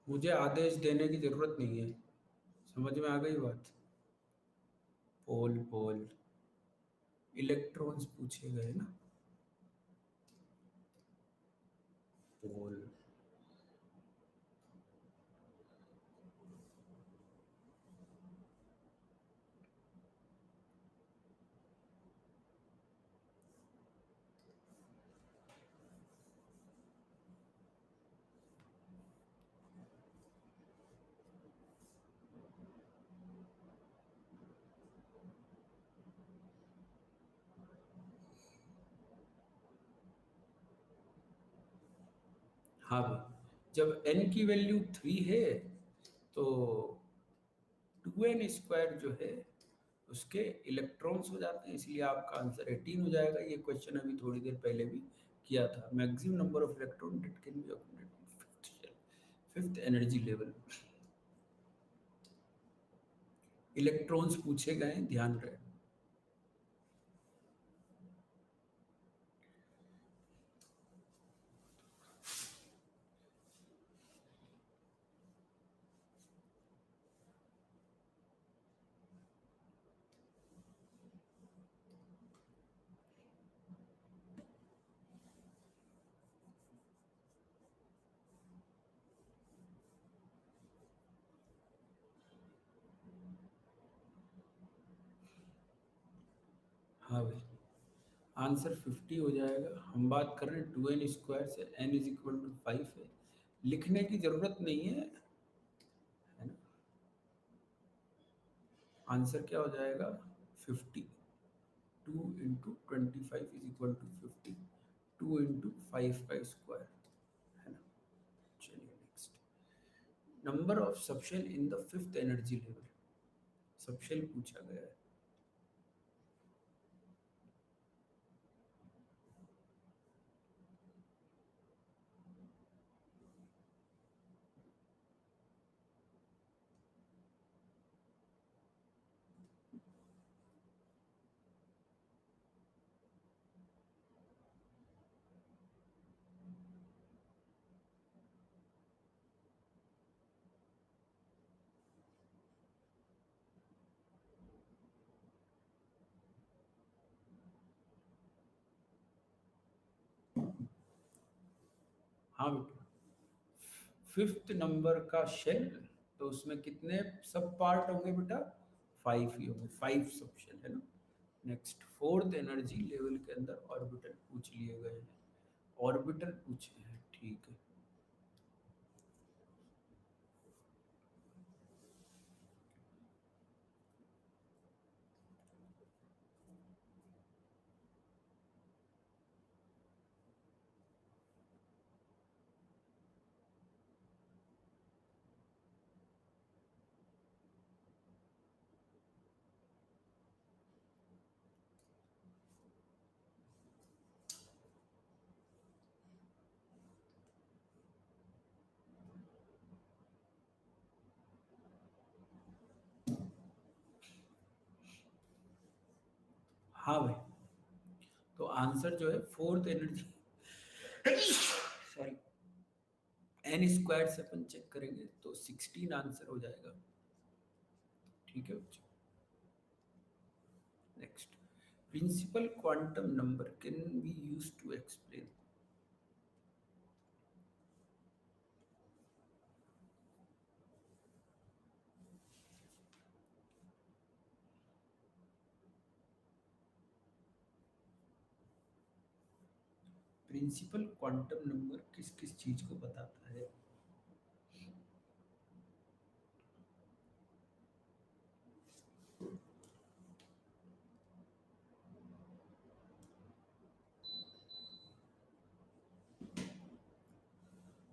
मुझे आदेश देने की जरूरत नहीं है, समझ में आ गई बात। पोल पोल, इलेक्ट्रॉन्स पूछे गए ना, पोल। हाँ भाई, जब n की वैल्यू 3 है तो 2n स्क्वायर जो है उसके इलेक्ट्रॉन्स हो जाते हैं, इसलिए आपका आंसर 18 हो जाएगा। ये क्वेश्चन अभी थोड़ी देर पहले भी किया था। Maximum number of electron that can be accommodated, fifth energy level. Electrons पूछे गए, ध्यान रहे। हाँ भाई, आंसर 50 हो जाएगा। हम बात कर रहे हैं 2n² से n इज इक्वल टू 5 है, लिखने की जरूरत नहीं है ना। आंसर क्या हो जाएगा? 50। 2 into 25 is equal to 50। 2 into 5 का स्क्वायर, है ना। चलिए next, number of subshell in the fifth energy level. Subshell पूछा गया है। हाँ बेटा, फिफ्थ नंबर का शेल, तो उसमें कितने सब पार्ट होंगे बेटा? 5 ही होंगे, 5 सब शेल, है ना। नेक्स्ट, फोर्थ एनर्जी लेवल के अंदर ऑर्बिटल पूछ लिए गए हैं। ऑर्बिटल पूछे हैं, ठीक है। हाँ भाई, तो आंसर जो है फोर्थ एनर्जी, सॉरी, n² से अपन चेक करेंगे तो 16 आंसर हो जाएगा। ठीक है बच्चों। Next, principal quantum number can be use to explain. Principal quantum number किस किस चीज को बताता है?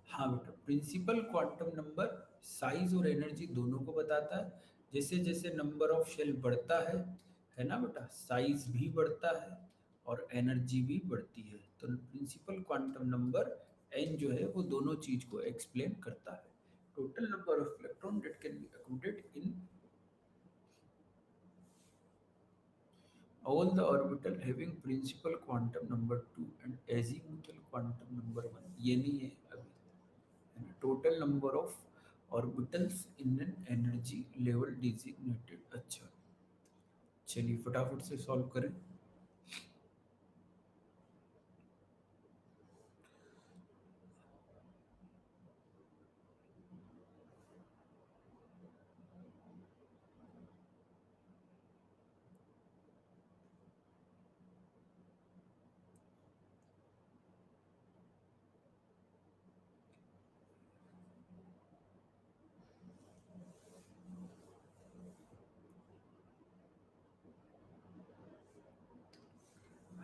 हाँ बेटा, प्रिंसिपल क्वांटम नंबर साइज और एनर्जी दोनों को बताता है। जैसे जैसे नंबर ऑफ शेल बढ़ता है ना बेटा, साइज भी बढ़ता है और एनर्जी भी बढ़ती है। तो प्रिंसिपल क्वांटम नंबर एन जो है वो दोनों चीज को एक्सप्लेन करता है। Total number of electron that can be accommodated in all the orbital having principal quantum number 2 and azimuthal quantum number 1, ये नहीं है अभी, total number of orbitals in an energy level designated. अच्छा, चलिए फटाफट से सॉल्व करें।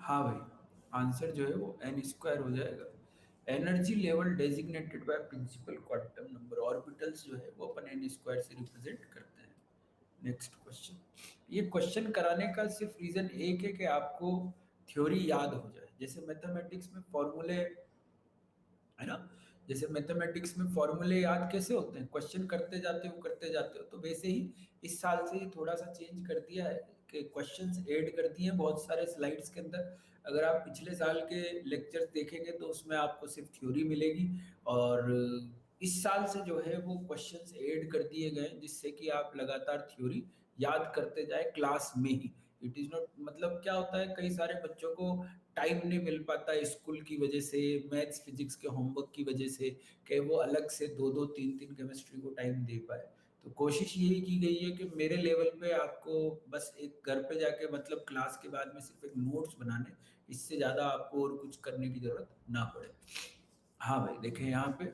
हाँ भाई, आंसर जो है वो n² हो जाएगा। Energy level designated by principal quantum number, orbitals जो है वो अपन n² से रिप्रेजेंट करते हैं। Next question. ये क्वेश्चन कराने का सिर्फ रीजन एक है कि आपको थ्योरी याद हो जाए। जैसे मैथमेटिक्स में फॉर्मूले, है ना, जैसे मैथमेटिक्स में फॉर्मूले याद कैसे होते हैं, क्वेश्चन करते जाते हो, तो वैसे ही इस साल से ही थोड़ा सा चेंज कर दिया है कि क्वेश्चंस ऐड कर दिए हैं बहुत सारे स्लाइड्स के अंदर। अगर आप पिछले साल के लेक्चर्स देखेंगे तो उसमें आपको सिर्फ थ्योरी मिलेगी, और इस साल से जो है वो क्वेश्चंस ऐड कर दिए गए हैं, जिससे कि आप लगातार थ्योरी याद करते जाए क्लास में ही। इट इज नॉट, मतलब क्या होता है, कई सारे बच्चों को टाइम नहीं मिल पाता स्कूल की वजह से, मैथ्स फिजिक्स के होमवर्क की वजह से, कि वो अलग से दो दो तीन तीन केमिस्ट्री को टाइम दे पाए। तो कोशिश यही की गई है कि मेरे लेवल पे आपको बस एक घर पे जाके, मतलब क्लास के बाद में सिर्फ एक नोट्स बनाने, इससे ज़्यादा आपको और कुछ करने की ज़रूरत ना पड़े। हाँ भाई, देखें यहाँ पे,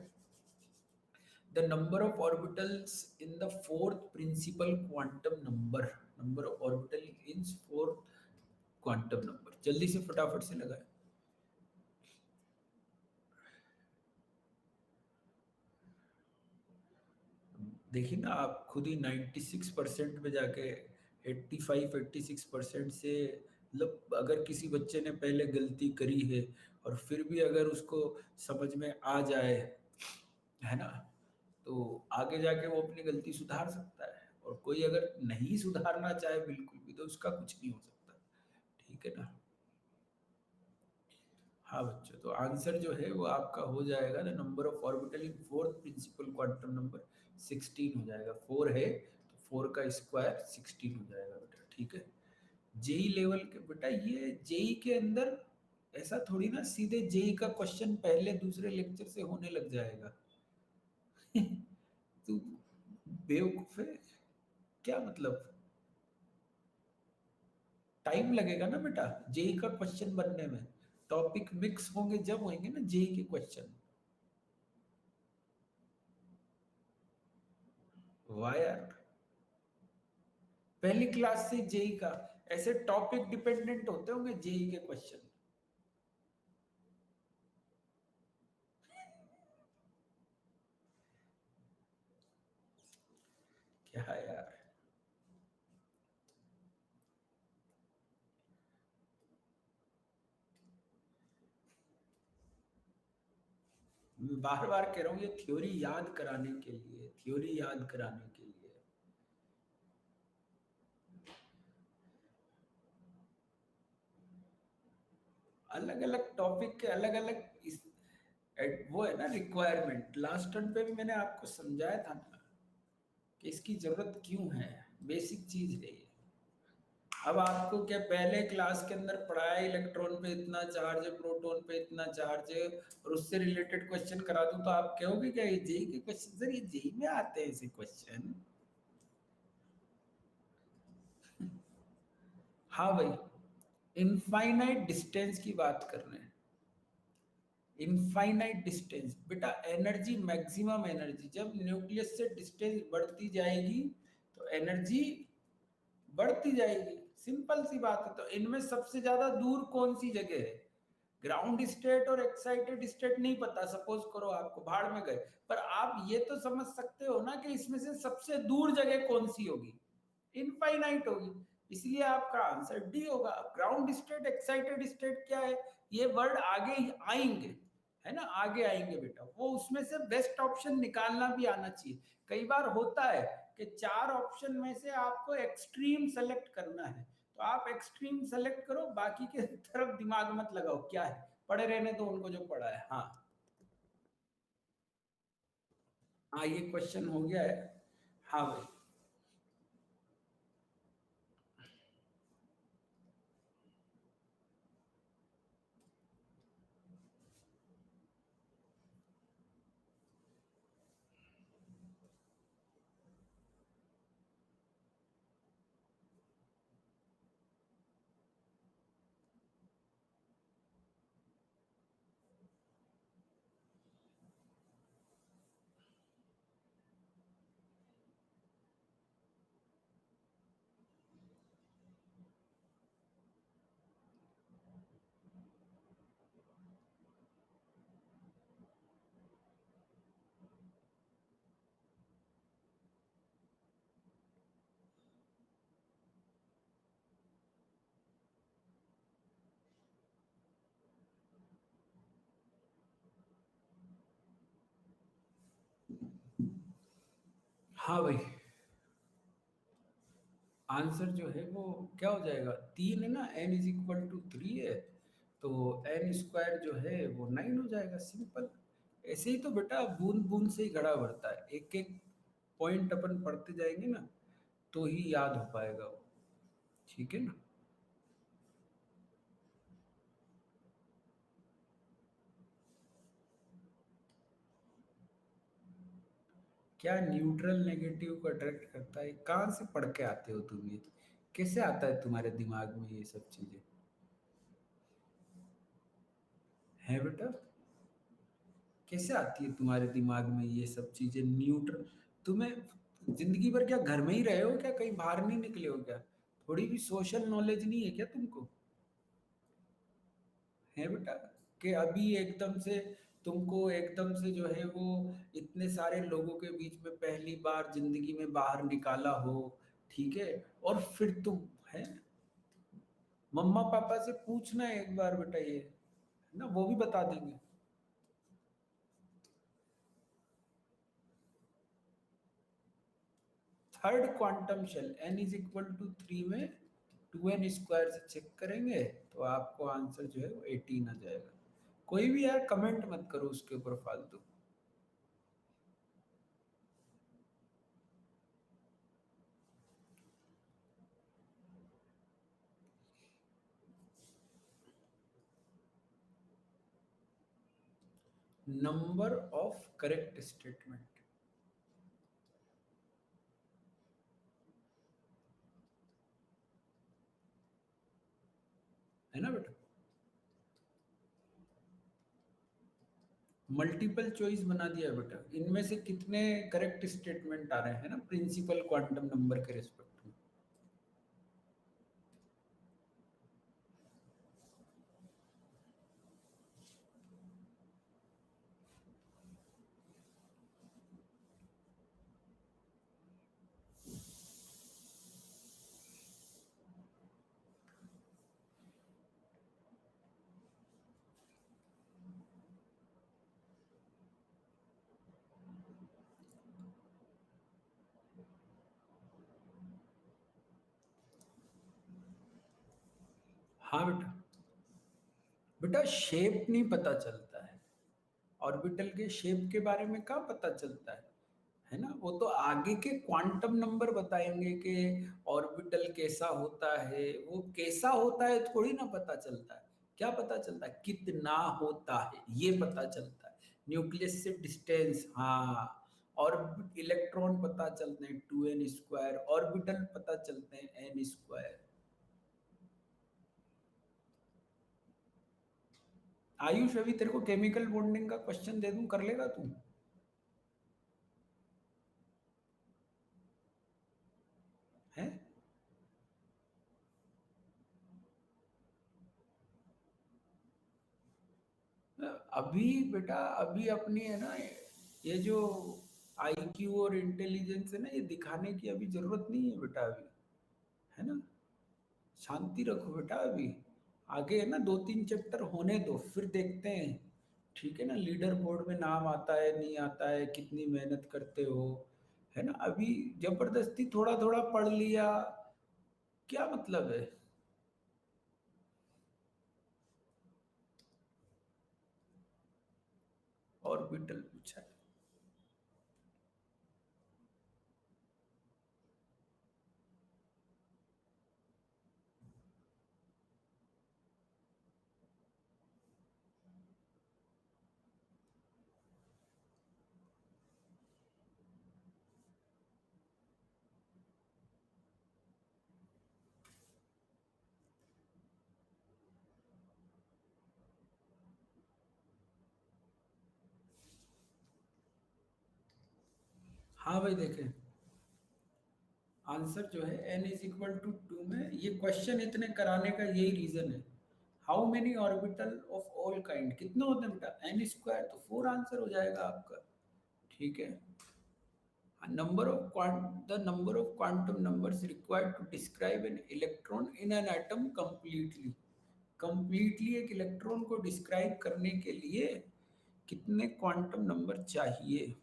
the number of orbitals in the fourth principal quantum number, number of orbital in fourth quantum number, जल्दी से फटाफट से लगाए। देखिए ना, आप खुद ही 96% पे जाके 85-86% से, मतलब अगर किसी बच्चे ने पहले गलती करी है और फिर भी अगर उसको समझ में आ जाए, है ना, तो आगे जाके वो अपनी गलती सुधार सकता है। और कोई अगर नहीं सुधारना चाहे बिल्कुल भी, तो उसका कुछ नहीं हो सकता। ठीक है ना। हाँ बच्चों, तो आंसर जो है वो आपका हो जाएगा, the number of orbital in fourth principal quantum number 16 हो जाएगा। 4 है तो 4 का स्क्वायर 16 हो जाएगा बेटा। ठीक है। जेई लेवल के बेटा, ये जेई के अंदर ऐसा थोड़ी ना सीधे जेई का क्वेश्चन पहले दूसरे लेक्चर से होने लग जाएगा। तू बेवकूफ है क्या, मतलब टाइम लगेगा ना बेटा जेई का क्वेश्चन बनने में। टॉपिक मिक्स होंगे जब होंगे ना जेई के क्वेश्चन। वाह यार, पहली क्लास से जेई का, ऐसे टॉपिक डिपेंडेंट होते होंगे जेई के क्वेश्चन। क्या यार, मैं बार बार कह रहा हूँ, ये थ्योरी याद कराने के लिए, थ्योरी याद कराने के लिए। अलग अलग टॉपिक के अलग अलग वो है ना रिक्वायरमेंट। लास्ट टर्न पे भी मैंने आपको समझाया था ना कि इसकी जरूरत क्यों है, बेसिक चीज है ये। अब आपको क्या पहले क्लास के अंदर पढ़ाया, इलेक्ट्रॉन पे इतना चार्ज है, प्रोटॉन पे इतना चार्ज है, और उससे रिलेटेड क्वेश्चन करा दूं तो आप कहोगे क्या ये जेई के क्वेश्चन, सर ये जेई में आते हैं ऐसे क्वेश्चन। हाँ भाई, इनफाइनाइट डिस्टेंस की बात कर रहे हैं। इनफाइनाइट डिस्टेंस बेटा, एनर्जी, मैक्सिमम एनर्जी, जब न्यूक्लियस से डिस्टेंस बढ़ती जाएगी तो एनर्जी बढ़ती जाएगी। सिंपल सी बात है। तो इनमें सबसे ज्यादा दूर कौन सी जगह है? ग्राउंड स्टेट और एक्साइटेड स्टेट नहीं पता, सपोज करो आपको, भाड़ में गए, पर आप ये तो समझ सकते हो ना कि इसमें से सबसे दूर जगह कौन सी होगी? इनफाइनाइट होगी। इसलिए आपका आंसर डी होगा। ग्राउंड स्टेट, एक्साइटेड स्टेट क्या है, ये वर्ड आगे ही आएंगे, है ना, आगे आएंगे बेटा। वो उसमें से बेस्ट ऑप्शन निकालना भी आना चाहिए। कई बार होता है कि चार ऑप्शन में से आपको एक्सट्रीम सेलेक्ट करना है, तो आप एक्सट्रीम सेलेक्ट करो, बाकी के तरफ दिमाग मत लगाओ, क्या है, पढ़े रहने दो उनको जो पढ़ा है। हाँ हाँ, ये क्वेश्चन हो गया है। हाँ भाई, हाँ भाई, आंसर जो है वो क्या हो जाएगा, 3 है ना, n = 3 है, तो n स्क्वायर जो है वो 9 हो जाएगा, सिंपल। ऐसे ही तो बेटा बूंद बूंद से ही घड़ा भरता है, एक एक पॉइंट अपन पढ़ते जाएंगे ना तो ही याद हो पाएगा वो, ठीक है ना। क्या न्यूट्रल नेगेटिव को अट्रैक्ट करता है, कहाँ से पढ़ के आते हो तुम ये, कैसे आता है तुम्हारे दिमाग में ये सब चीजें, है बेटा, कैसे आती है तुम्हारे दिमाग में ये सब चीजें, न्यूट्रल, तुम्हें जिंदगी भर क्या घर में ही रहे हो क्या, कहीं बाहर नहीं निकले हो क्या, थोड़ी भी सोशल नॉलेज नहीं है क्या तुमको, है बेटा, कि अभी एकदम से तुमको एकदम से जो है वो इतने सारे लोगों के बीच में पहली बार जिंदगी में बाहर निकाला हो, ठीक है, और फिर तुम, है, मम्मा पापा से पूछना है एक बार बेटा ये, है ना, वो भी बता देंगे। थर्ड क्वांटम शेल n = 3 में 2n² से चेक करेंगे तो आपको आंसर जो है वो 18 आ जाएगा। कोई भी यार कमेंट मत करो उसके ऊपर फालतू। नंबर ऑफ करेक्ट स्टेटमेंट, है ना बेटा, मल्टीपल चॉइस बना दिया है बेटा, इनमें से कितने करेक्ट स्टेटमेंट आ रहे हैं ना प्रिंसिपल क्वांटम नंबर के रिस्पेक्ट में। हाँ बेटा, बेटा शेप नहीं पता चलता है, ऑर्बिटल के शेप के बारे में कहाँ पता चलता है ना, वो तो आगे के क्वांटम नंबर बताएंगे कि ऑर्बिटल कैसा होता है, वो कैसा होता है थोड़ी ना पता चलता है, क्या पता चलता है, कितना होता है ये पता चलता है, न्यूक्लियस से डिस्टेंस, हाँ, और इलेक्ट्रॉन पता चलते हैं 2n², ऑर्बिटल पता चलते हैं n²। आयुष अभी तेरे को केमिकल बॉन्डिंग का क्वेश्चन दे दूं, कर लेगा तू, है, अभी बेटा, अभी अपनी है ना ये जो IQ और इंटेलिजेंस है ना, ये दिखाने की अभी जरूरत नहीं है बेटा अभी, है ना, शांति रखो बेटा अभी, आगे है ना 2-3 चैप्टर होने दो फिर देखते हैं, ठीक है ना, लीडर बोर्ड में नाम आता है नहीं आता है, कितनी मेहनत करते हो, है ना, अभी जबरदस्ती थोड़ा थोड़ा पढ़ लिया, क्या मतलब है, ऑर्बिटल पूछा है। हाँ भाई देखें, आंसर जो है n = 2 में, ये क्वेश्चन इतने कराने का यही रीजन है, how many orbital of all kind, कितने होते हैं बेटा, n², तो 4 आंसर हो जाएगा आपका, ठीक है। The number of quantum numbers required to describe an electron in an atom completely, completely एक इलेक्ट्रॉन को डिस्क्राइब करने के लिए कितने क्वांटम नंबर चाहिए,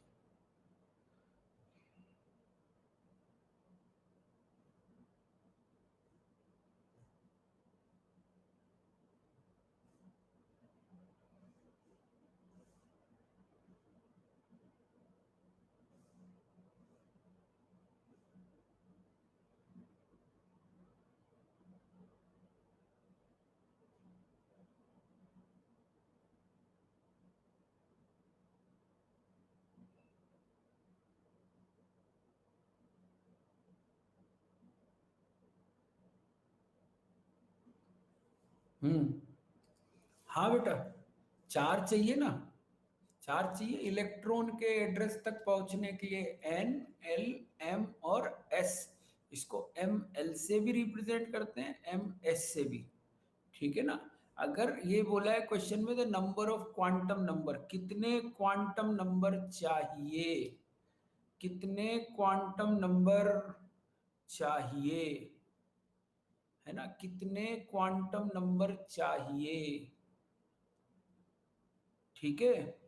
हम्म। हाँ बेटा, चार चाहिए ना, चार चाहिए इलेक्ट्रॉन के एड्रेस तक पहुंचने के लिए, एन, एल, एम और एस। इसको एम एल से भी रिप्रेजेंट करते हैं, एम एस से भी, ठीक है ना। अगर ये बोला है क्वेश्चन में the number of quantum number, कितने क्वांटम नंबर चाहिए, कितने क्वांटम नंबर चाहिए, है ना, कितने क्वांटम नंबर चाहिए, ठीक है।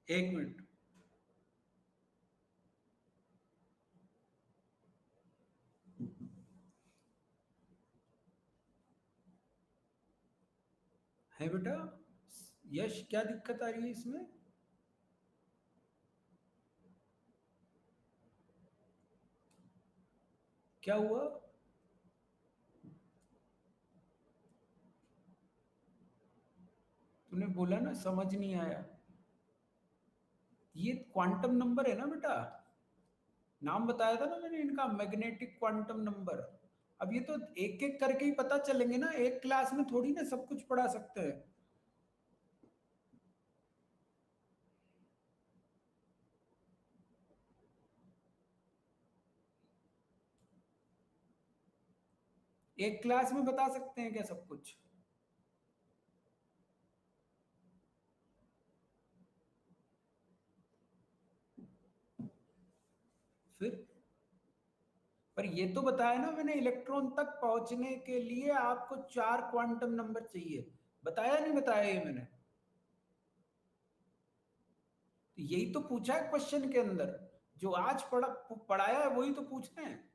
एक मिनट, है बेटा, यश क्या दिक्कत आ रही है इसमें? क्या हुआ? तूने बोला ना समझ नहीं आया। ये क्वांटम नंबर है ना बेटा, नाम बताया था ना मैंने इनका, मैग्नेटिक क्वांटम नंबर। अब ये तो एक एक करके ही पता चलेंगे ना, एक क्लास में थोड़ी ना सब कुछ पढ़ा सकते हैं। एक क्लास में बता सकते हैं क्या सब कुछ? फिर, पर ये तो बताया ना मैंने, इलेक्ट्रॉन तक पहुंचने के लिए आपको चार क्वांटम नंबर चाहिए, बताया नहीं बताया ये मैंने? तो यही तो पूछा है क्वेश्चन के अंदर, जो आज पढ़ाया है वही तो पूछना है।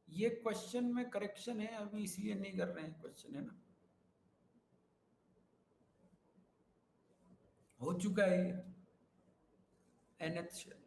ये क्वेश्चन में करेक्शन है अभी, इसलिए नहीं कर रहे हैं क्वेश्चन, है ना। हो चुका है ये, एनएच शेल।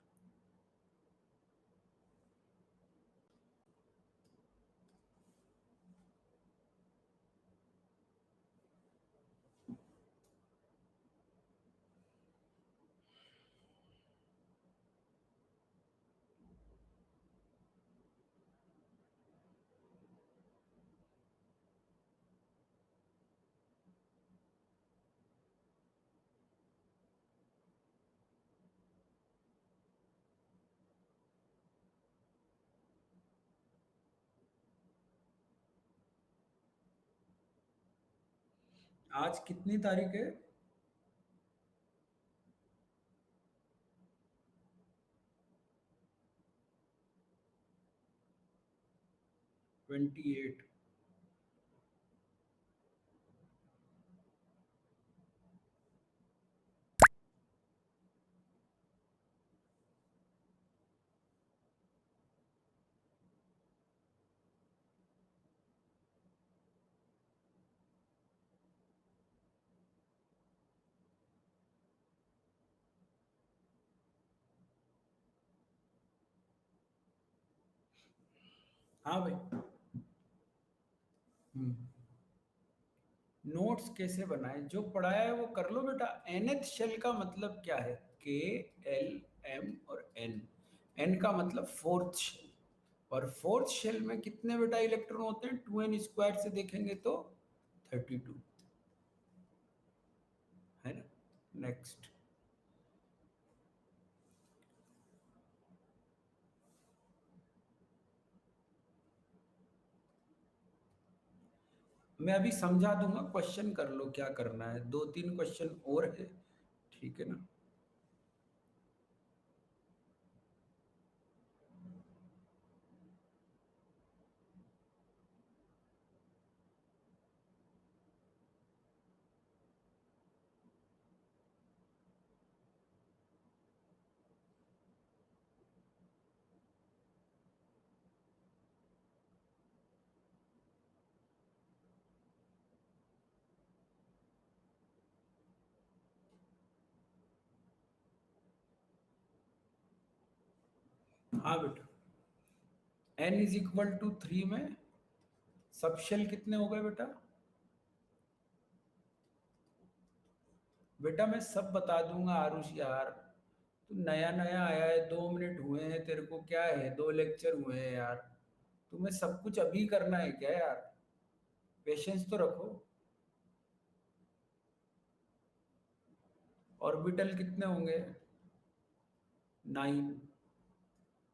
आज कितनी तारीख है? 28। हाँ भाई। हम्म। नोट्स कैसे बनाए, जो पढ़ाया है वो कर लो बेटा। एनएथ शेल का मतलब क्या है? के, एल, एम और एन। एन का मतलब फोर्थ शेल, और फोर्थ शेल में कितने बेटा इलेक्ट्रॉन होते हैं? 2n² से देखेंगे तो 32, है ना। नेक्स्ट। मैं अभी समझा दूंगा, क्वेश्चन कर लो क्या करना है, दो तीन क्वेश्चन और है, ठीक है ना। हाँ बेटा, n इज इक्वल टू 3 में सब शेल कितने हो गए बेटा? बेटा मैं सब बता दूंगा आरुष यार, तू नया नया आया है, 2 मिनट हुए हैं तेरे को, क्या है 2 लेक्चर हुए हैं यार, तुम्हें सब कुछ अभी करना है क्या यार? पेशेंस तो रखो। ऑर्बिटल कितने होंगे? 9।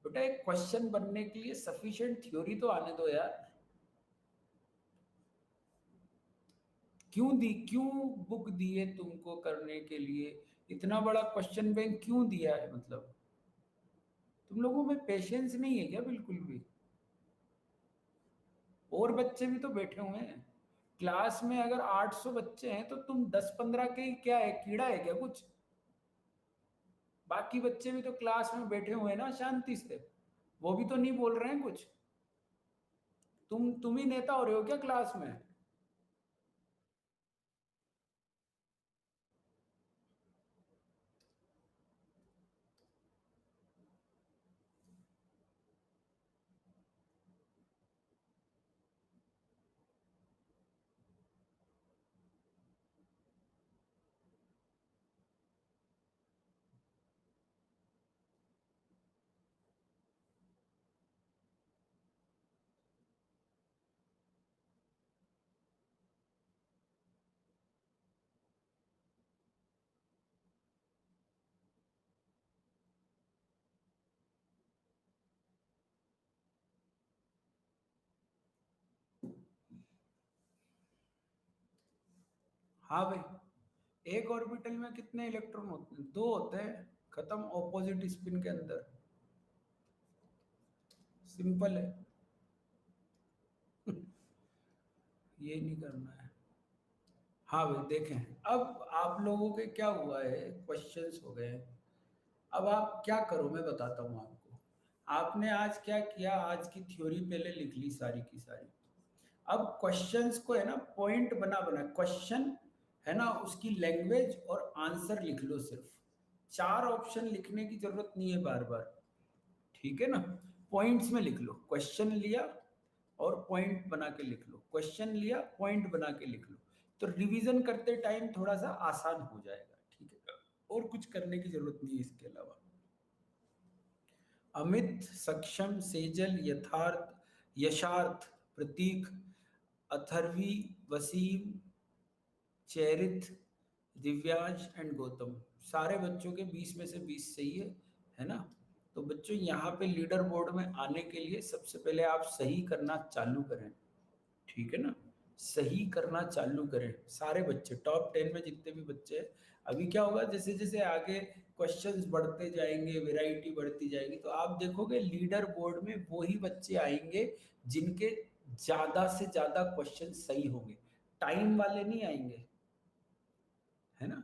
बेटा एक क्वेश्चन बनने के लिए सफिशिएंट थ्योरी तो आने दो यार। क्यों दी, क्यों बुक दी है तुमको करने के लिए? इतना बड़ा क्वेश्चन बैंक क्यों दिया है? मतलब तुम लोगों में पेशेंस नहीं है क्या बिल्कुल भी? और बच्चे भी तो बैठे हुए हैं क्लास में, अगर 800 बच्चे हैं तो तुम 10-15 के ही क्या है, कीड़ा है क्या कुछ? बाकी बच्चे भी तो क्लास में बैठे हुए हैं ना शांति से, वो भी तो नहीं बोल रहे हैं कुछ। तुम ही नेता हो रहे हो क्या क्लास में? हाँ भाई, एक ऑर्बिटल में कितने इलेक्ट्रॉन होते हैं? 2 होते हैं, खत्म, ऑपोजिट स्पिन के अंदर। सिंपल है। ये नहीं करना है। हाँ भाई देखें, अब आप लोगों के क्या हुआ है, क्वेश्चंस हो गए। अब आप क्या करो मैं बताता हूँ आपको। आपने आज क्या किया, आज की थ्योरी पहले लिख ली सारी की सारी। अब क्वेश्चंस को है ना पॉइंट बना बना क्वेश्चन, है ना, उसकी लैंग्वेज और आंसर लिख लो सिर्फ। 4 ऑप्शन लिखने की जरूरत नहीं है बार बार, ठीक है ना? पॉइंट्स में लिख लो, क्वेश्चन लिया और पॉइंट बना के लिख लो, क्वेश्चन लिया पॉइंट बना के लिख लो। तो रिवीजन करते टाइम थोड़ा सा आसान हो जाएगा, ठीक है? और कुछ करने की जरूरत नहीं है इसके अलावा। अमित, सक्षम, सेजल, यथार्थ, यशार्थ, प्रतीक, अथर्वी, वसीम, चैरित, दिव्यांश एंड गौतम, सारे बच्चों के 20 में से 20 सही है ना? तो बच्चों यहाँ पे लीडर बोर्ड में आने के लिए सबसे पहले आप सही करना चालू करें, ठीक है ना? सही करना चालू करें सारे बच्चे, टॉप 10 में जितने भी बच्चे हैं। अभी क्या होगा, जैसे जैसे आगे क्वेश्चंस बढ़ते जाएंगे, वैरायटी बढ़ती जाएगी, तो आप देखोगे लीडर बोर्ड में वो ही बच्चे आएंगे जिनके ज्यादा से ज्यादा क्वेश्चन सही होंगे। टाइम वाले नहीं आएंगे, है ना?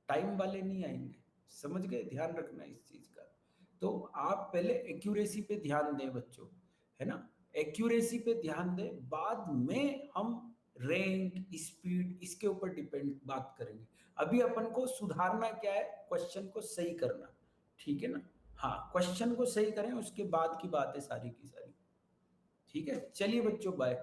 टाइम वाले नहीं आएंगे, समझ गए? ध्यान रखना इस चीज का। तो आप पहले एक्यूरेसी पे ध्यान दें बच्चों, है ना? एक्यूरेसी पे ध्यान दें, बाद में हम रैंक, स्पीड, इसके ऊपर डिपेंड बात करेंगे। अभी अपन को सुधारना क्या है, क्वेश्चन को सही करना, ठीक है ना? हाँ, क्वेश्चन को सही करें, उसके बाद की बात है सारी की सारी। ठीक है, चलिए बच्चों, बाय।